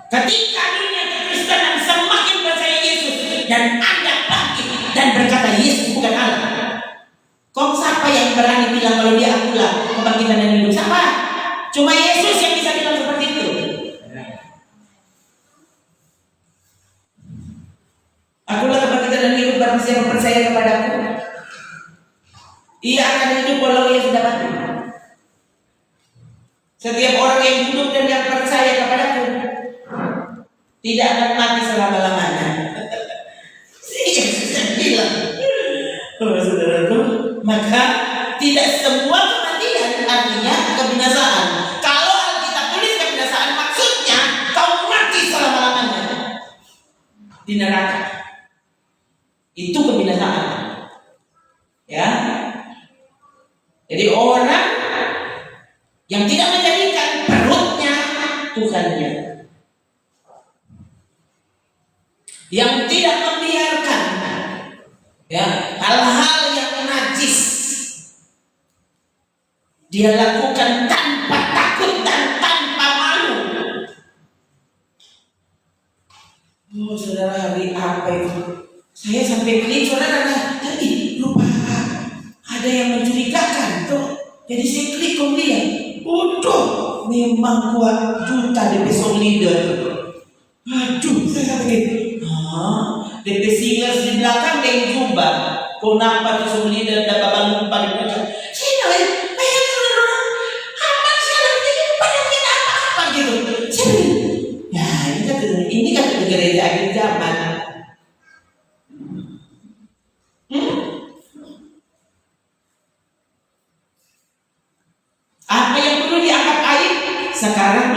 A: Ketika dunia kekristenan semakin percaya Yesus dan Anda bangkit dan berkata Yesus bukan Allah. Kok siapa yang berani bilang kalau dia akulah kebangkitan dan hidup? Siapa? Cuma Yesus yang bisa bilang seperti itu. Akulah kebangkitan dan hidup, barang siapa percaya kepadaku, ia akan hidup walau ia sudah mati. Setiap orang yang hidup dan yang percaya kepadaku tidak akan mati selama-lamanya. Yesus yang bilang. Saudaraku, maka tidak semua kematian artinya kebinasaan. Kalau Alkitab tulis kebinasaan, maksudnya kau mati selama-lamanya di neraka. Itu kebinasaan. Ya. Jadi orang yang tidak menjadikan perutnya Tuhannya, yang tidak membiarkan hal-hal yang najis dia lakukan tanpa takut dan tanpa malu. Oh saudara, hari apa itu? Saya sampai klik, saudara, tadi lupa ada yang mencurigakan tuh. Jadi saya klik kemudian, udah memang kuat juta DP song leader. Aduh, saya sampai DP singers di belakang yang jubah. Kenapa tuh song leader dapat bangun pada buka? Saya naik, bayangkan orang apa sekarang ini banyak kita apa gitu. Saya ini kan gereja akhir zaman. Apa yang perlu dianggap aib sekarang?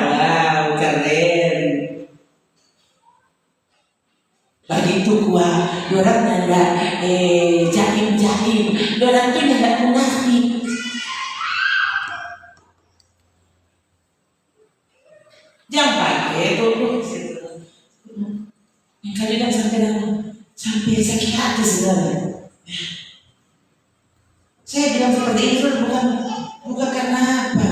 A: Lagi itu kuah, orang nanda jaim, orang tuh nanda munafik. Jangan pakai itu. Kadang sampai sakit hati sebenarnya. Saya bilang seperti itu bukan karena apa.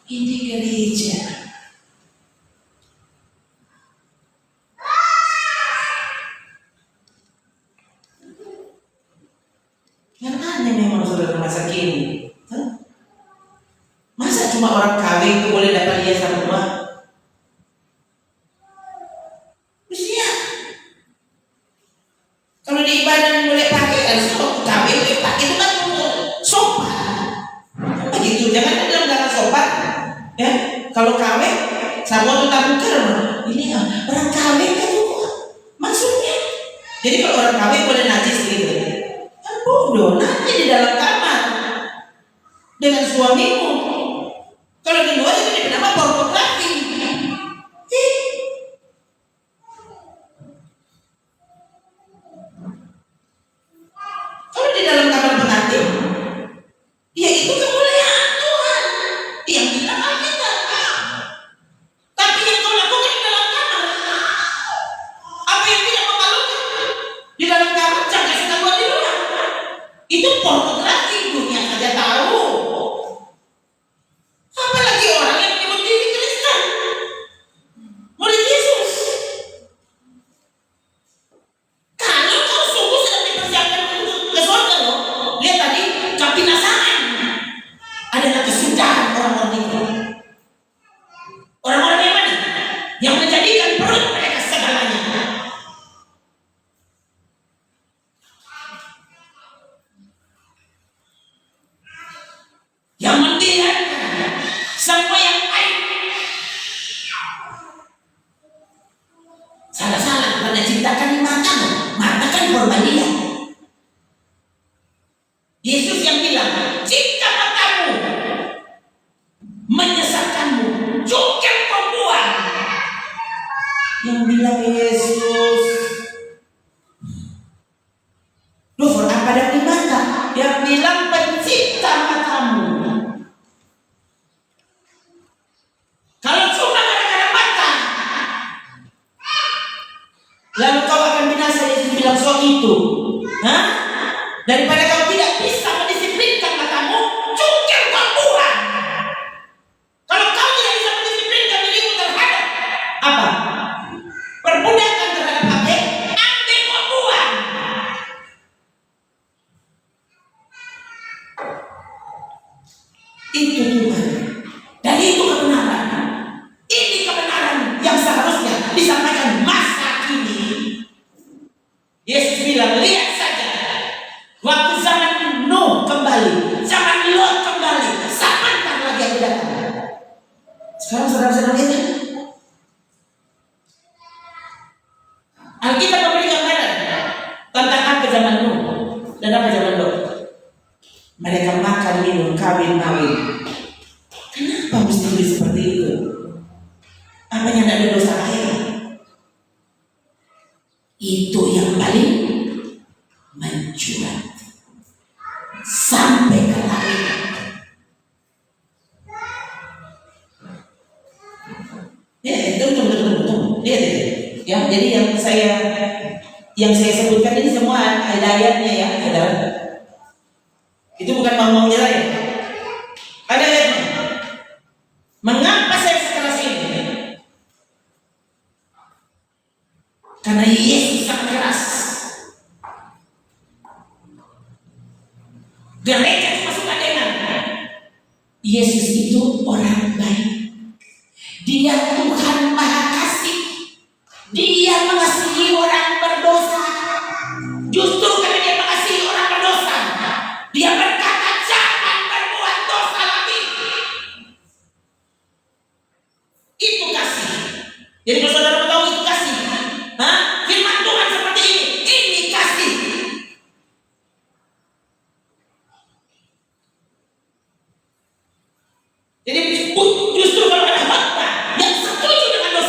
A: Ini gereja. Yang aneh memang saudara masa kini. Masa cuma orang kawin itu boleh dapat hiasan rumah? Mestinya kalau di ibadah boleh pakai harus kawin pakai itu kan sopan. Begitu, jangan dalam jangan sopan. Ya, kalau kawin sama tuh tabukar ini orang kawin kan maksudnya. Jadi kalau orang kawin boleh najis gitu. Kan bodoh, nanti di dalam kamar dengan suamimu. Kalau di luar itu dibernama pornografi. Kalau di dalam kamar pengantin, ya itu kemuliaan Tuhan yang bilang Alkitab. Tapi yang kau lakukan di dalam kamar, apa yang tidak memalukan di dalam kamar, jangan suka buat di luar. Itu pornografi, dunia saja tahu. Apalagi orang yang menyebut diri Kristen, murid Yesus. Kalau kau sungguh sedang dipersiapkan untuk ke surga loh, lihat tadi kebinasaan adalah kesudahan orang-orang itu. Orang-orang yang mana? Yang menjadikan perut mereka segalanya. Yang membiarkan semua yang baik. Salah-salah karena ciptakan mata kan korban dia. Yesus yang bilang, jika matamu menyesatkanmu, cukup kau buang. Yang bilang Yesus, lu for apa dari mata? Yang bilang pencipta matamu. Kalau cuma gara-gara mata, lalu kau akan binasa. Yesus bilang soal itu. Hah? Daripada kau tidak bisa mendisiplinkan matamu, cukup kau buang. Kalau kau tidak bisa mendisiplinkan dirimu terhadap apa? Perbudakan terhadap HP, ambil kau buang. Itu Tuhan. Dan itu kebenaran. Ini kebenaran yang seharusnya disampaikan masa kini. Yesus bilang, lihat saja. Waktu zaman Nuh kembali, zaman Lot kembali, sabarkan lagi aku datang. Sekarang saudara-saudara lihat. Alkitab memberi gambaran tentang apa zaman Nuh dan apa zaman Lot. Mereka makan, minum, kawin. Kenapa mesti seperti itu? Apanya tidak ada dosa lain? Itu yang paling mencuat sampai ke lahir. Tunggu. Lihat. Ya, jadi yang saya sebutkan ini semua ada ayatnya ya, saudara. Itu bukan mau-maunya saya. Ada ayatnya. Mengapa saya sekeras ini? Karena Yesus sangat keras. Gereja cuma suka dengan Yesus itu orang baik. Dia Tuhan Maha Kasih. Dia mengasihi orang berdosa. Justru karena dia mengasihi orang berdosa, dia berkata jangan berbuat dosa lagi. Itu kasih. Jadi kalau saudara tahu itu kasih, firman Tuhan seperti ini kasih. Jadi justru kalau ada khotbah yang setuju dengan dosa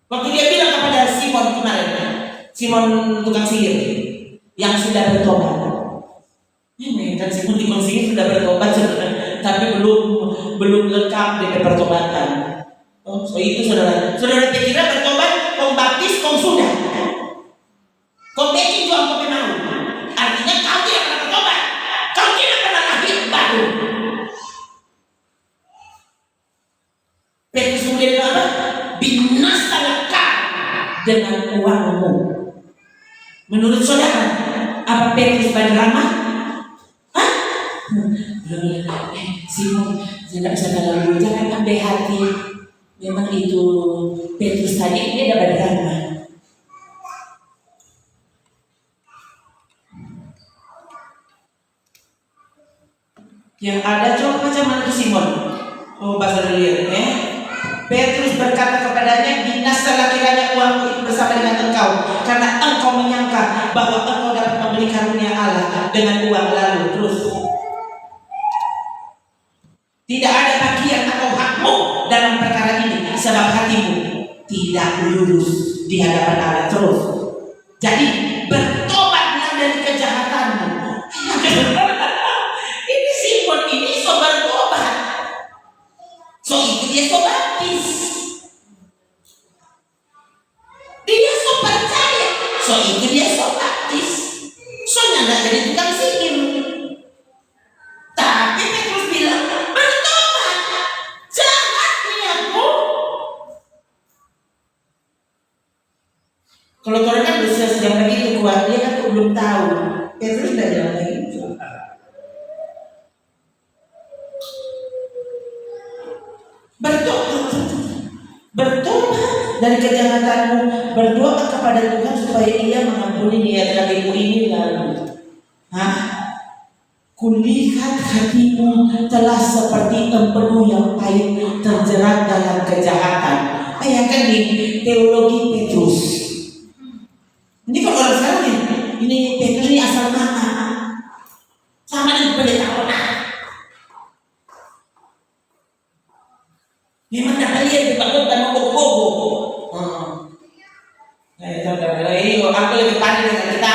A: Waktu dia bilang kepada Simon kemarin, Simon tukang sihir yang sudah bertobat. Ini kan Simon tukang sihir sudah bertobat, tapi belum lengkap dengan pertobatan. Oh, so itu saudara pikirnya bertobat, kau baptis, kau sudah. Kau bikin jual kopi mau. Artinya kau tidak pernah bertobat. Kau tidak pernah lahir baru. Petrus kemudian apa? Binasalah kau dengan uangmu. Menurut saudara, apa Petrus berdrama? Hah? Simon, saya tidak bisa terlalu. Jangan ambil hati. Memang itu Petrus tadi dia ada berdrama. Yang ada coba baca mana itu Simon. Oh, bahasa lihat Petrus berkata kepadanya, binasalah kiranya uangmu itu bersama dengan engkau, karena engkau menyangka bahwa engkau dapat membeli karunia Allah dengan uang. Lalu terus, tidak ada bagian atau hakmu dalam perkara ini, sebab hatimu tidak lurus di hadapan Allah. Terus, jadi bertobatlah dari kejahatanmu. Ini Simon ini so bertobat, so itu dia so baptis, dia so percaya, so itu dia so baptis, so nyanda jadi tukang sihir. Tapi Petrus bilang bertobat, jangan niatmu. Kalau orang kan berusaha sedang begitu kuat, dia kan belum tahu. Petrus sudah bilang begitu. Bertobat dari kejahatanmu, berdoa kepada Tuhan supaya Ia mengampuni niat hatimu ini. Lalu, kulihat hatimu telah seperti empedu yang pahit terjerat dalam kejahatan. Bayangkan nih teologi Petrus. Ini kalau orang sekarang ini Petrus ini asal mana? Sama dengan pendeta orang. Memang tak lihat dibangunkan bobo-bobo. Ini aku lebih pandai dengan kita.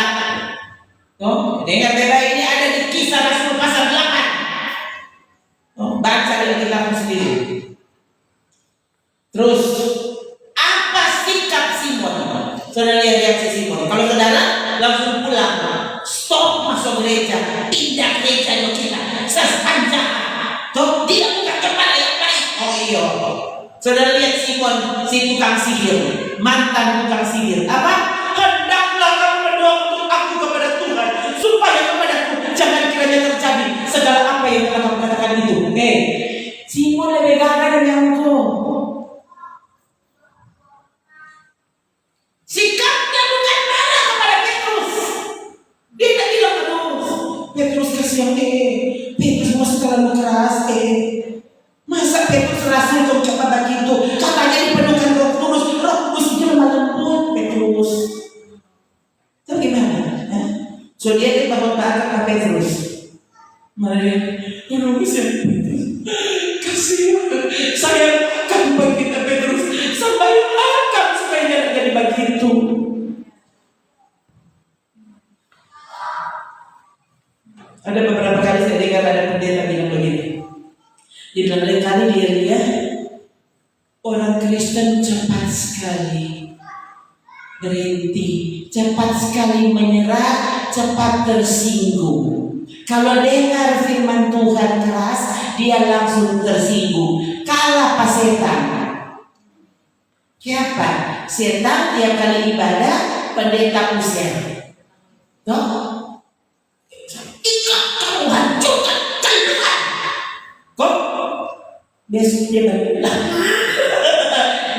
A: Dengan beda ini ada di Kisah Rasul pasal 8. Baca dari kitab sendiri. Terus, apa sikap Simon? Saudara lihat reaksi Simon. Kalau saudara langsung pulang, stop masuk gereja, pindah gereja lo kita, sepanjang. Toh dia bukan kepala yang baik. Oh iya. Saudara lihat Simon, si tukang sihir, mantan tukang sihir. Apa? Hendaklah kamu berdoa untuk aku kepada Tuhan, supaya kepadaku jangan kiranya terjadi segala apa yang telah kamu katakan itu. Simon lebih gagah dari aku. Sikapnya bukan marah kepada Petrus. Dia tak bilang, aduh, Petrus kasihan Petrus masih terlalu keras Masa Petrus rasul kau coba begitu? Katanya dipenuhkan Roh Kudus itu lemah lembut Petrus. Tapi gimana? So dia bangun bakar Petrus. Mari, bisa kasihan. Saya akan bagi kita Petrus sampai akan supaya jangan jadi begitu. Ada beberapa kali saya dengar ada pendeta bilang begini. Di dalam kali dia lihat orang Kristen cepat sekali berhenti, cepat sekali menyerah, cepat tersinggung. Kalau dengar firman Tuhan keras, dia langsung tersinggung. Kalah pas setan. Siapa? Setan tiap kali ibadah, pendeta usir. Toh? Ikat kamu hancurkan kandungan. Kok? Besok dia bilang,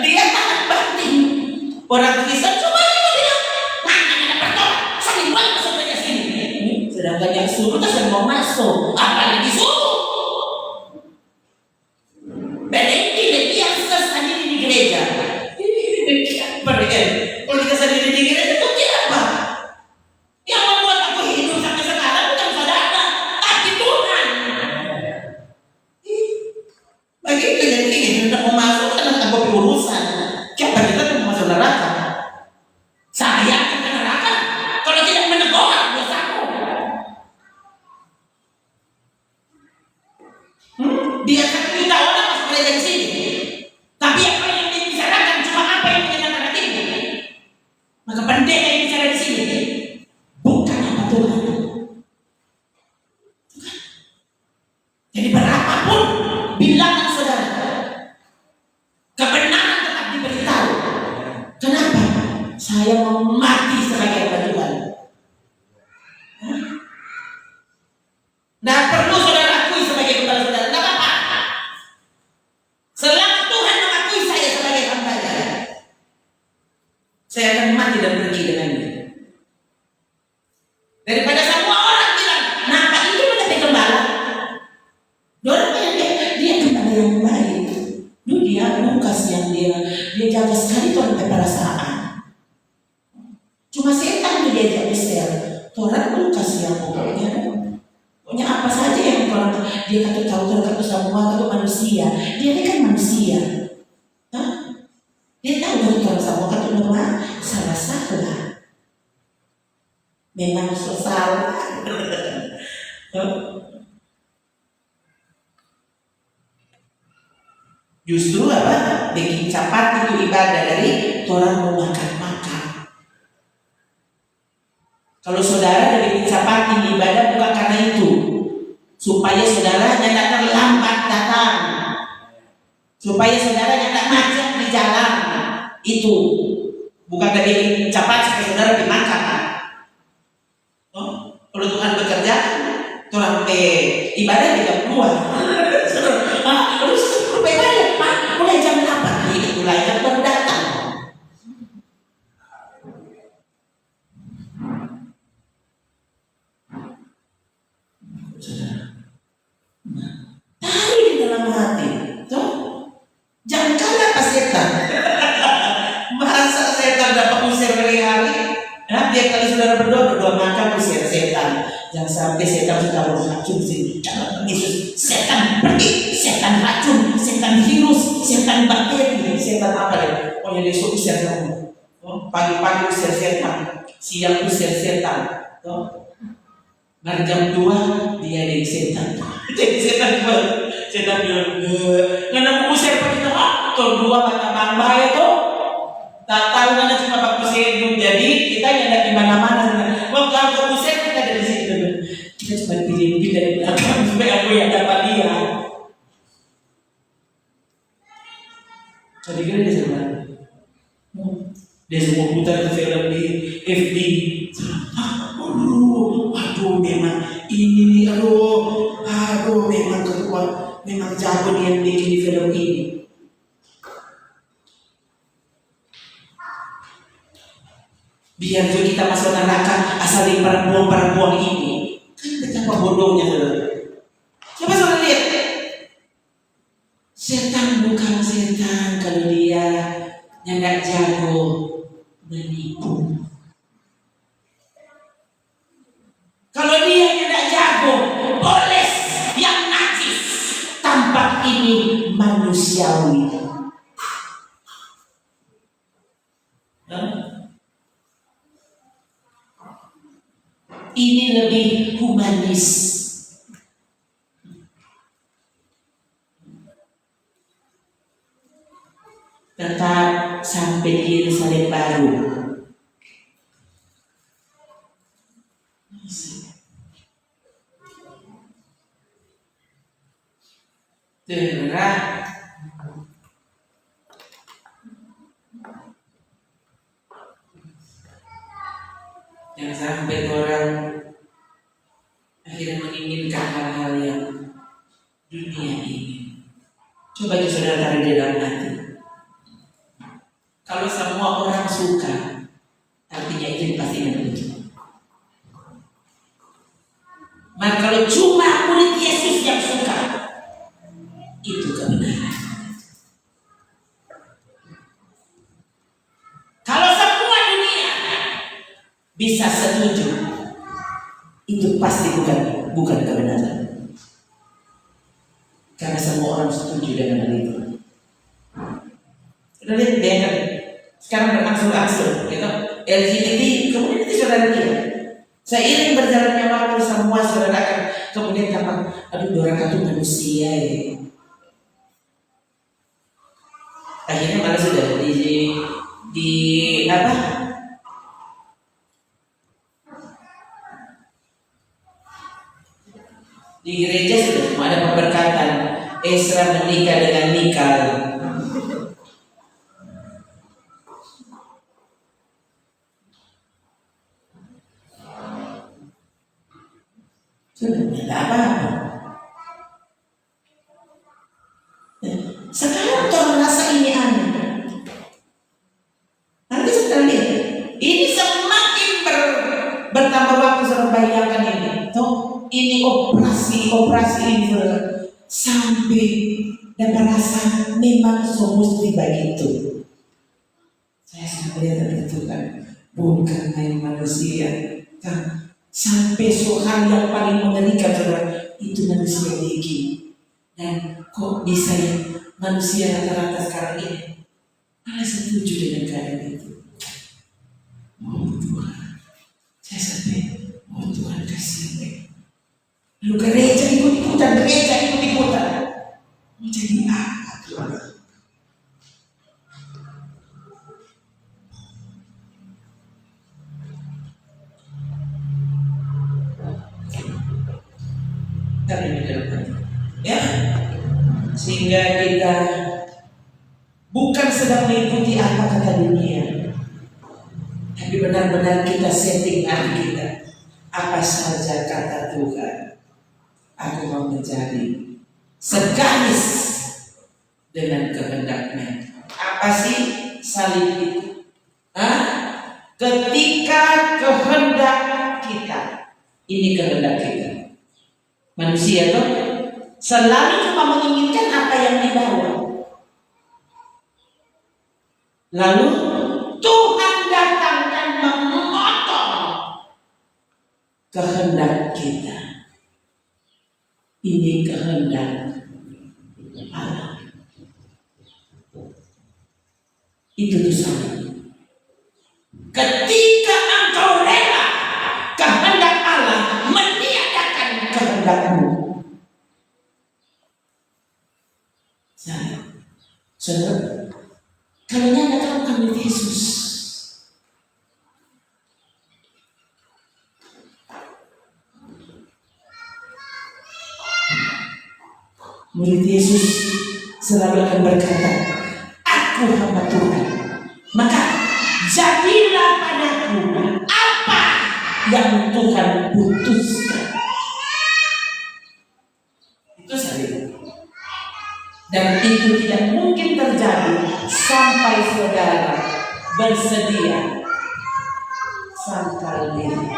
A: dia tahan banting. Orang Kristen cuma dia bilang, mana bertobat, saling banget masuk ke sini. Sedangkan yang suruh tak sedang mau masuk, apalagi suruh. Berhenti dan biasa sendiri di gereja. Kalau kita sendiri di gereja itu apa? Yang membuat aku hidup sampai sekarang bukan saudara, tapi Tuhan. Bagi itu jadi ingin untuk saya mau mati sebagai hamba Tuhan. Nah, perlu saudara akui sebagai kepala saudara, tidak apa-apa. Selama Tuhan mengakui saya sebagai hamba-Nya, saya akan mati dan pergi dengannya. Daripada semua orang bilang, nah Pak itu menjadi gembala. Orang yang dia gembala yang baik. Dia Lukas yang dia jaga sekali Tuhan perasaan. Cuma setan yang diajak besar. Tuhan Lukas yang pokoknya apa saja yang Tuhan dia kata tahu Tuhan kata semua kata manusia. Dia ini kan manusia. Dia tahu dari Tuhan semua kata normal salah lah. Memang salah. Justru apa? Bikin capat itu ibadah dari orang mau makan. Kalau saudara bikin capat ini ibadah bukan karena itu, supaya saudara tidak terlambat datang, supaya saudara tidak macet di jalan. Itu bukan dari bikin capat supaya saudara dimakan. Kalau Tuhan bekerja, Tuhan ibadah tidak keluar. Terus ibadah Pak, mulai jam 8 itu mulai kan baru datang. Tarik di dalam hati, tuh jangan kalah pas setan. Masa setan dapat usir hari-hari? Nah, tiap kali saudara berdoa maka usir setan. Jangan sampai setan sudah beracun sih. Jangan Yesus, setan pergi, setan racun, setan virus, setan bakteri, setan apa deh? Oh yang besok usir kamu. Pagi-pagi usir setan, siang usir setan. Jam 2 dia dari setan. Jadi setan bilang, karena mau usir pergi tuh 2 kata bangbai itu. Tak tahu mana cuma Pak Hussein. Jadi kita yang ada di mana-mana. Kalau Pak Hussein kita dari situ. Kita cuma pilih dari belakang supaya aku yang dapat lihat. Jadi kira dia sama. Dia semua putar film di FB. Aduh, memang ini, aduh, memang ketua, memang jago dia bikin film ini. Biar juga kita masuk neraka asal di perempuan ini. Kan betapa bodohnya saudara. Coba saudara lihat. Setan bukan setan kalau dia yang gak jago menipu. Kalau dia yang gak jago poles yang najis, tampak ini manusiawi. Ini lebih humanis. Tetap sampai di Yerusalem baru. Terah. Jangan sampai orang akhirnya menginginkan hal-hal yang dunia ini. Coba saudara tarik di dalam hati. Kalau semua orang suka, artinya itu pasti betul. Maka kalau cuma murid Yesus yang suka, itu kebenaran. Kalau semua dunia bisa setuju, itu pasti bukan kebenaran. Karena semua orang setuju dengan hal itu. Sudah lihat dengan sekarang berangsur-angsur, gitu. LGBT, kemudian itu saudara lihat. Seiring berjalannya waktu semua saudara akan kemudian dapat, aduh orang itu manusia ya. Akhirnya malah sudah di apa? Di gereja sudah ada pemberkatan Ezra menikah dengan Nikal. Tidak apa-apa. Sekarang orang merasa ini aneh. Nanti setelah ini semakin bertambah waktu, saya bayangkan ini. Tuh, ini operasi ini sampai dan merasa memang semua begitu. Saya sampai lihat itu kan, bukan main manusia kan. Sampai hal yang paling mengerikan saudara, itu manusia dikit. Dan kok bisa ya manusia rata-rata sekarang ini malah setuju dengan keadaan itu. Oh Tuhan, saya sampai, oh Tuhan kasih. Lalu gereja ikut-ikutan, mau jadi apa Tuhan? Ya, sehingga kita bukan sedang mengikuti apa kata dunia, tapi benar-benar kita setting hati kita. Apa saja kata Tuhan, aku mau menjadi segaris dengan kehendak-Nya. Apa sih salib itu? Ketika kehendak kita, ini kehendak kita. Manusia tuh selalu cuma menginginkan apa yang dibawa. Lalu Tuhan datang dan memotong kehendak kita. Ini kehendak Allah. Itu dosa. Ketika engkau rela kehendak Allah meniadakan kehendakmu. Saudara, kalau Anda tahu kami Yesus, murid Yesus selalu akan berkata, aku hamba Tuhan, maka jadilah padaku apa yang Tuhan putuskan. Itu salib. Dan itu tidak mungkin terjadi sampai saudara bersedia sangkal diri.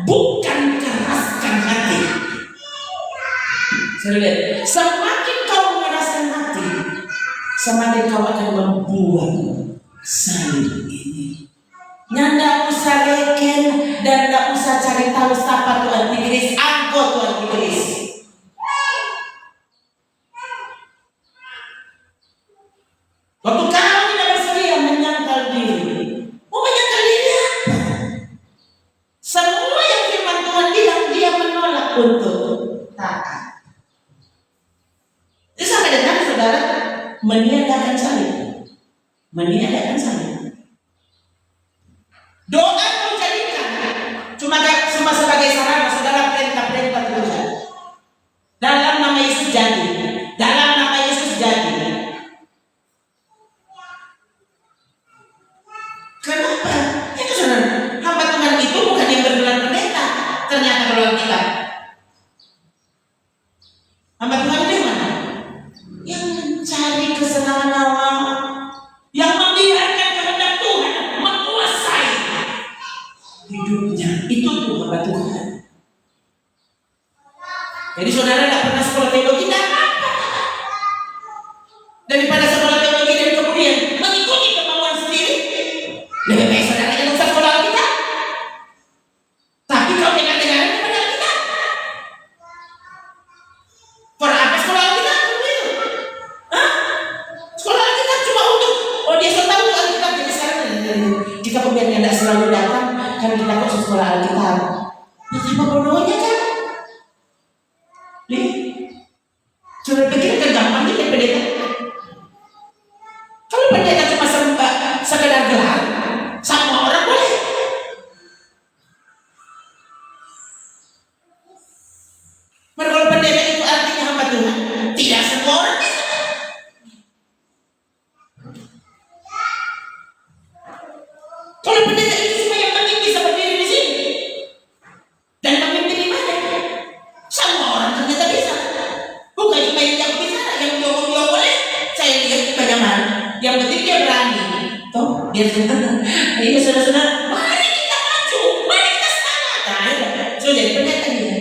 A: Bukan keraskan hati. Saudara, semakin kau mengeraskan hati, semakin kau akan membuat salib ini. Nanda usah reken dan tidak usah cari tahu siapa Tuhan Antikris, aku Tuhan Antikris. Waktu kau tidak bersedia menyangkal diri, mau menyangkal diri apa? Semua yang firman Tuhan bilang dia menolak untuk taat. Itu sama dengan saudara meniadakan salib. Meniadakan salib. Doa kau jadikan cuma sebagai sarana saudara perintah-perintah Tuhan. Dalam nama Yesus jadi. Dalam nama Yesus jadi. Kenapa? Itu saudara, hamba Tuhan itu bukan yang bergelar pendeta. Ternyata kalau kita hamba Tuhan itu yang mana? Yang mencari kesenangan Allah, yang membiarkan kehendak Tuhan menguasai hidupnya. Itu tuh hamba Tuhan. Jadi saudara tidak pernah sekolah teologi, tidak apa-apa. Daripada sekolah teologi dan kemudian mengikuti kemauan sendiri, lebih baik saudara yang usah sekolah kita. Tapi kau dengar-dengar kepada kita. For apa sekolah kita? Sekolah kita cuma untuk dia tahu Alkitab. Jadi sekarang jika pembiarnya tidak selalu datang, kan kita kok sekolah Alkitab. Betapa bodohnya kan? Sudah pikir kan gampang jadi pendeta. Kalau pendeta cuma sekedar gelar, sama orang boleh. Maka kalau pendeta itu artinya hamba Tuhan, tidak semua orang bisa. Kalau pendeta itu cuma yang penting bisa berdiri di sini dan memimpin ibadah, Biar ayo saudara-saudara, mari kita maju, mari kita semangat. Nah, ayo, so jadi pendeta dia.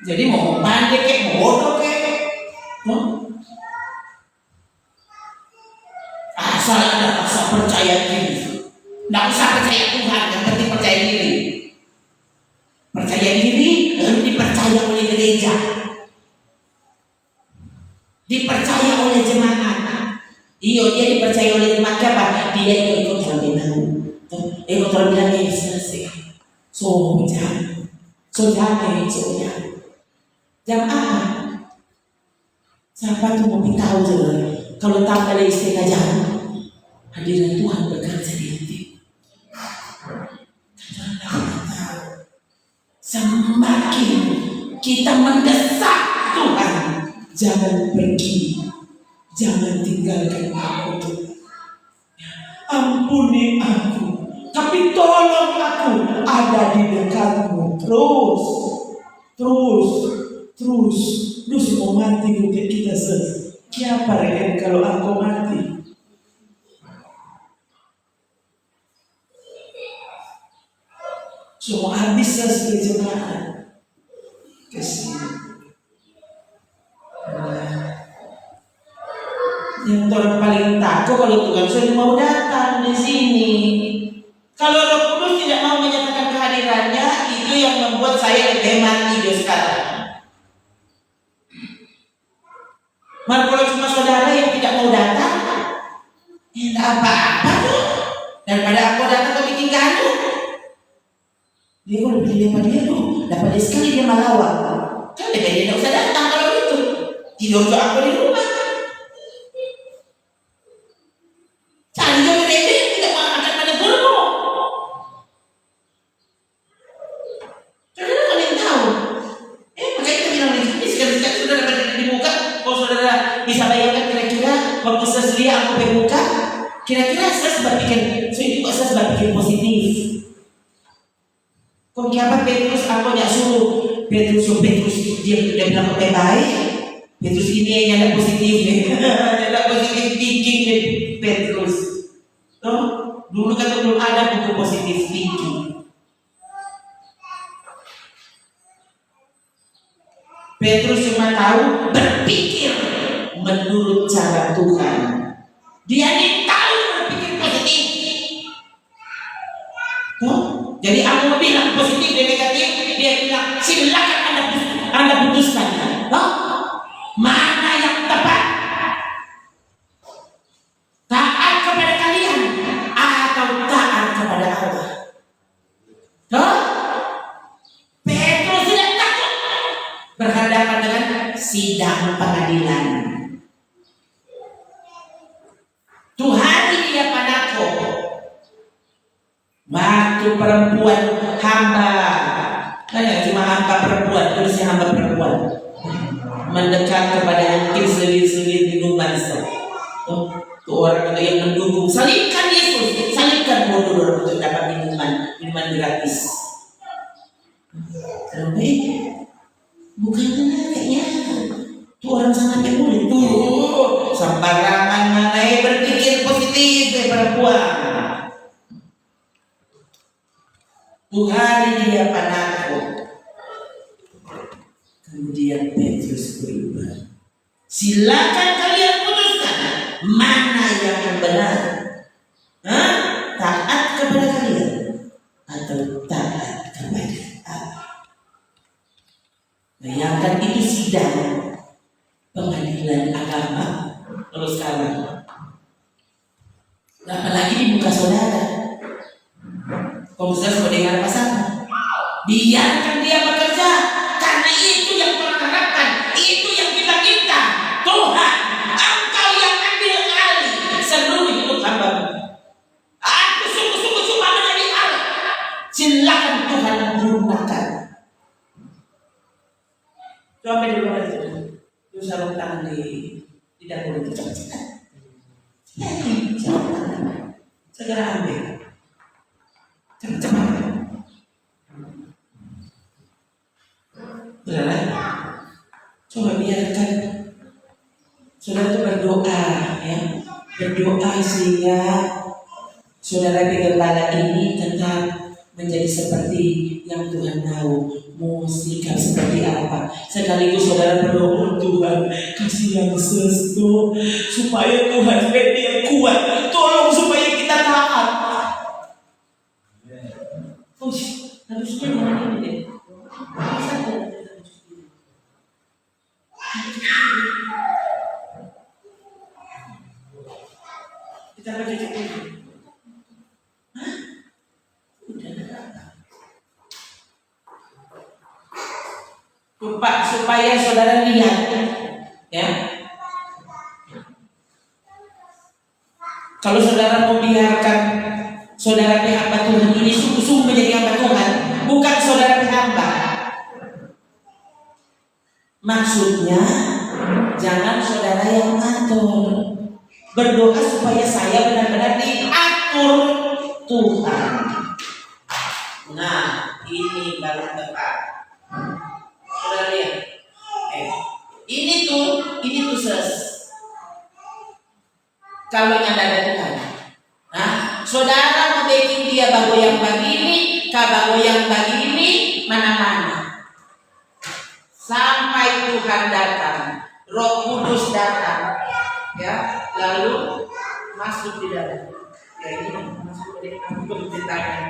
A: Jadi mau pandai kek, mau bodoh kek, asal ada rasa percaya diri. Nggak usah percaya Tuhan, yang penting percaya diri. Percaya diri harus dipercaya oleh gereja, dipercaya oleh jemaat. Iya, dia dipercaya oleh jemaat apa? Dia ikut terbilang, ikut terbilang Yesus. So jangan, jam apa? Siapa tuh mau tahu saudara? Kalau tahu ada istilah jam, hadirat Tuhan bekerja di hati. Semakin kita mendesak Tuhan, jangan pergi, jangan tinggalkan aku. Ampuni aku, tapi tolong aku ada di dekatmu terus. Lu mau mati untuk kita siapa yang kalau aku mati? Semua habis sebagai jemaat. Kasih. Yang orang paling takut kalau Tuhan sudah mau datang di sini. Kalau Roh Kudus tidak mau menyatakan kehadirannya, itu yang membuat saya lebih mati di sekarang. Maka kalau cuma saudara yang tidak mau datang, tidak apa-apa tuh. Daripada aku datang ke bikin gaduh. Dia kalau lebih daripada dia tuh, dapat sekali dia melawan. Kan dia tidak usah datang kalau itu. Tidur ke aku di rumah. Cari juga dia tidak mau akan pada guru. Saudara kalian tahu. Makanya kita bilang ini sekali-sekali saudara berada di muka. Kalau saudara bisa bayangkan kira-kira waktu saya sedia aku berbuka, kira-kira saya sebab bikin positif. Kok kenapa Petrus aku nggak suruh Petrus dia bilang baik. Petrus ini yang ada positif, ada positif thinking Petrus. Dulu kan belum ada buku positif thinking. Petrus cuma tahu berpikir menurut cara Tuhan. Dia tahu berpikir positif. Jadi aku mau bilang positif dan negatif, dia bilang silakan anda putuskan. Mana yang tepat? Taat kepada kalian atau taat kepada Allah? Petrus tidak takut berhadapan dengan sidang pengadilan. Tuhan dia padaku. Waktu perempuan hamba, cuma hamba perempuan, tulisnya hamba perempuan, mendekat kepada yang selir-selir minuman. Tuh orang yang mendukung, salibkan Yesus, salibkan bodoh untuk dapat minuman gratis. Bukan kayaknya tuh orang sangat peduli tuh sembarangan mengenai berpikir positif perempuan. Tuhan dia padaku. Kemudian Petrus berubah. Silakan kalian putuskan mana yang benar. Taat kepada kalian atau taat kepada Allah. Bayangkan itu sidang pengadilan agama kalau sekarang. Apalagi di muka saudara. Kalau saudara sudah dengar pasangan, biarkan dia bekerja, karena itu yang Tuhan harapkan, itu yang kita minta. Tuhan, Engkau yang ambil alih seluruh hidup hamba. Aku sungguh-sungguh cuma menjadi Allah. Silakan Tuhan gunakan. Coba dulu aja. Terus sarung tangan di dapur itu cepat-cepat. Segera ambil. Cepat-cepat. Benar. Coba biarkan Saudara itu berdoa, ya, berdoa sehingga saudara gembala ini tetap menjadi seperti yang Tuhan tahu mau sikap seperti apa. Sekaligus saudara berdoa, Tuhan kasih yang sesuatu supaya Tuhan yang kuat, tolong supaya kita taat. Oh, harusnya dengan ini deh. Kita baca ini. Supaya saudara lihat, ya. Kalau saudara membiarkan saudara hamba Tuhan ini sungguh-sungguh menjadi hamba Tuhan, bukan saudara hamba. Maksudnya jangan saudara yang ngatur. Berdoa supaya saya benar-benar diatur Tuhan. Nah, ini baru tepat. Saudara lihat, ini tuh ses. Kalau yang ada Tuhan, nah, saudara mau bikin dia bagoyang begini, kabagoyang begini, mana-mana. Sampai Tuhan datang, Roh Kudus datang, ya, lalu masuk di dalam. Ya ini masuk di dalam pemerintahan.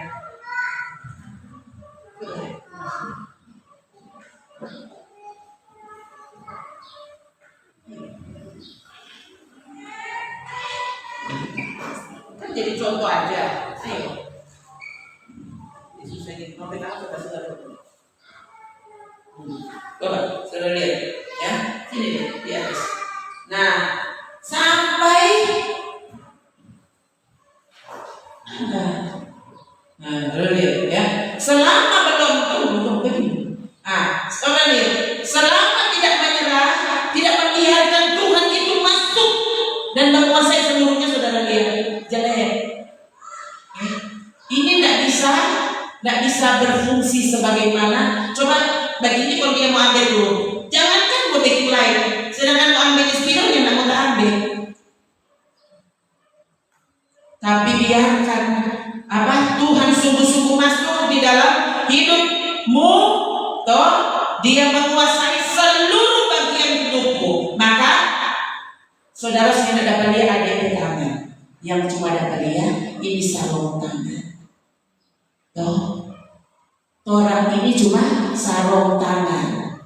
A: Kan jadi contoh aja. Ayo. Yesus ini mau kita apa saudara? Coba saudara lihat, ya. Sini deh, di atas. Nah, sampai saudara lihat, ya. Selama belum begini. Saudara lihat, selama tidak menyerah, tidak membiarkan Tuhan itu masuk dan menguasai seluruhnya, saudara lihat, jelek. Ini tidak bisa berfungsi sebagaimana. Coba begini, kalau dia mau ambil dulu, jangankan mau bikin lain, sedangkan mau ambil spidol yang tidak mau ambil. Tapi biarkan Tuhan sungguh-sungguh masuk di dalam hidupmu, toh dia menguasai seluruh bagian hidupmu. Maka saudara saya dapat dia ada di tangan, yang cuma dapat dia ini sarung tangan. Toh orang ini cuma sarung tangan.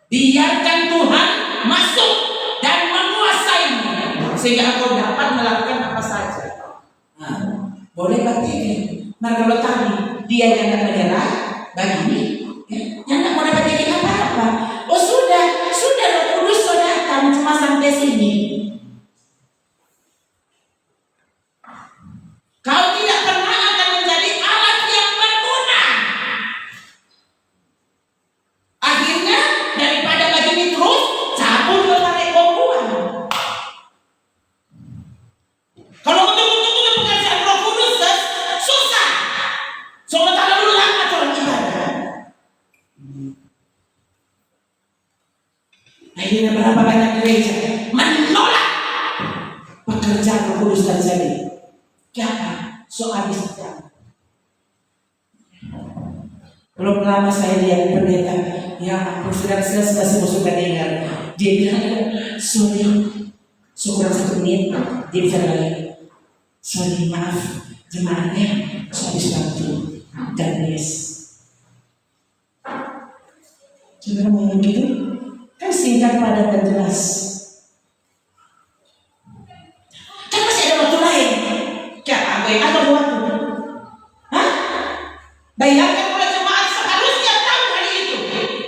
A: Biarkan Tuhan masuk dan menguasaimu sehingga engkau dapat melakukan apa saja. Boleh praktikin. Nah kalau tadi dia yang tidak menyerah, begini, yang tidak mau dapat jadi apa-apa. Oh sudah Roh Kudus sudah datang cuma sampai sini. Kau tidak pernah akan menjadi alat yang berguna. Akhirnya daripada begini terus, cabut ke tarik buang. Kalau betul-betul pekerjaan Roh Kudus susah. Soalnya terlalu lama orang ibadah. Akhirnya berapa banyak gereja menolak pekerjaan Roh Kudus terjadi. Kenapa? Habis jam. Belum lama saya lihat pendeta, ya aku sudah masuk dengar. Dia bilang, sorry, kurang 1 menit, dia bisa lagi. Sorry, maaf, jemaatnya habis waktu dan yes. Saudara mau begitu? Kan singkat, padat dan jelas. Kan masih ada waktu lain. Apa waktu? Bayangkan oleh jemaat seharusnya tahu hari itu,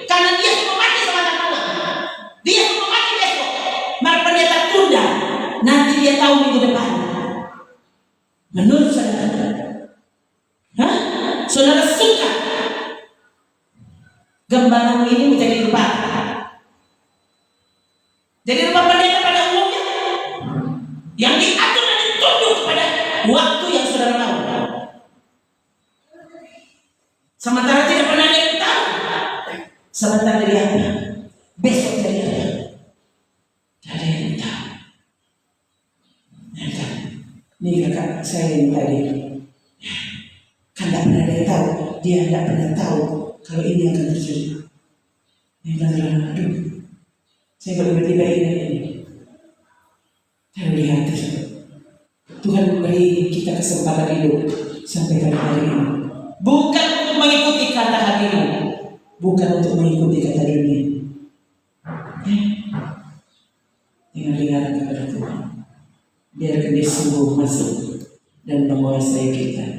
A: karena dia semua mati sama Tuhan. Dia semua mati besok. Maka pendeta tunda. Nanti dia tahu minggu depan. Menurut saudara, saudara suka gembala ini menjadi rupa? Jadi rupa pendeta pada umumnya yang diatur dan ditunduk kepada waktu yang saudara tahu. Sementara tidak pernah ada yang tahu. Sementara dari apa? Besok dari apa? Dari
B: Nih kakak saya yang tadi kan tidak pernah ada yang tahu, dia tidak pernah tahu kalau ini akan terjadi. Dia bilang, aduh, saya kalau tiba-tiba ini terlihat Tuhan memberi kita kesempatan hidup sampai pada hari ini. Bukan untuk mengikuti kata hatimu, bukan untuk mengikuti kata dunia. Dengan dengar kepada Tuhan, biarkan dia sungguh masuk dan menguasai kita.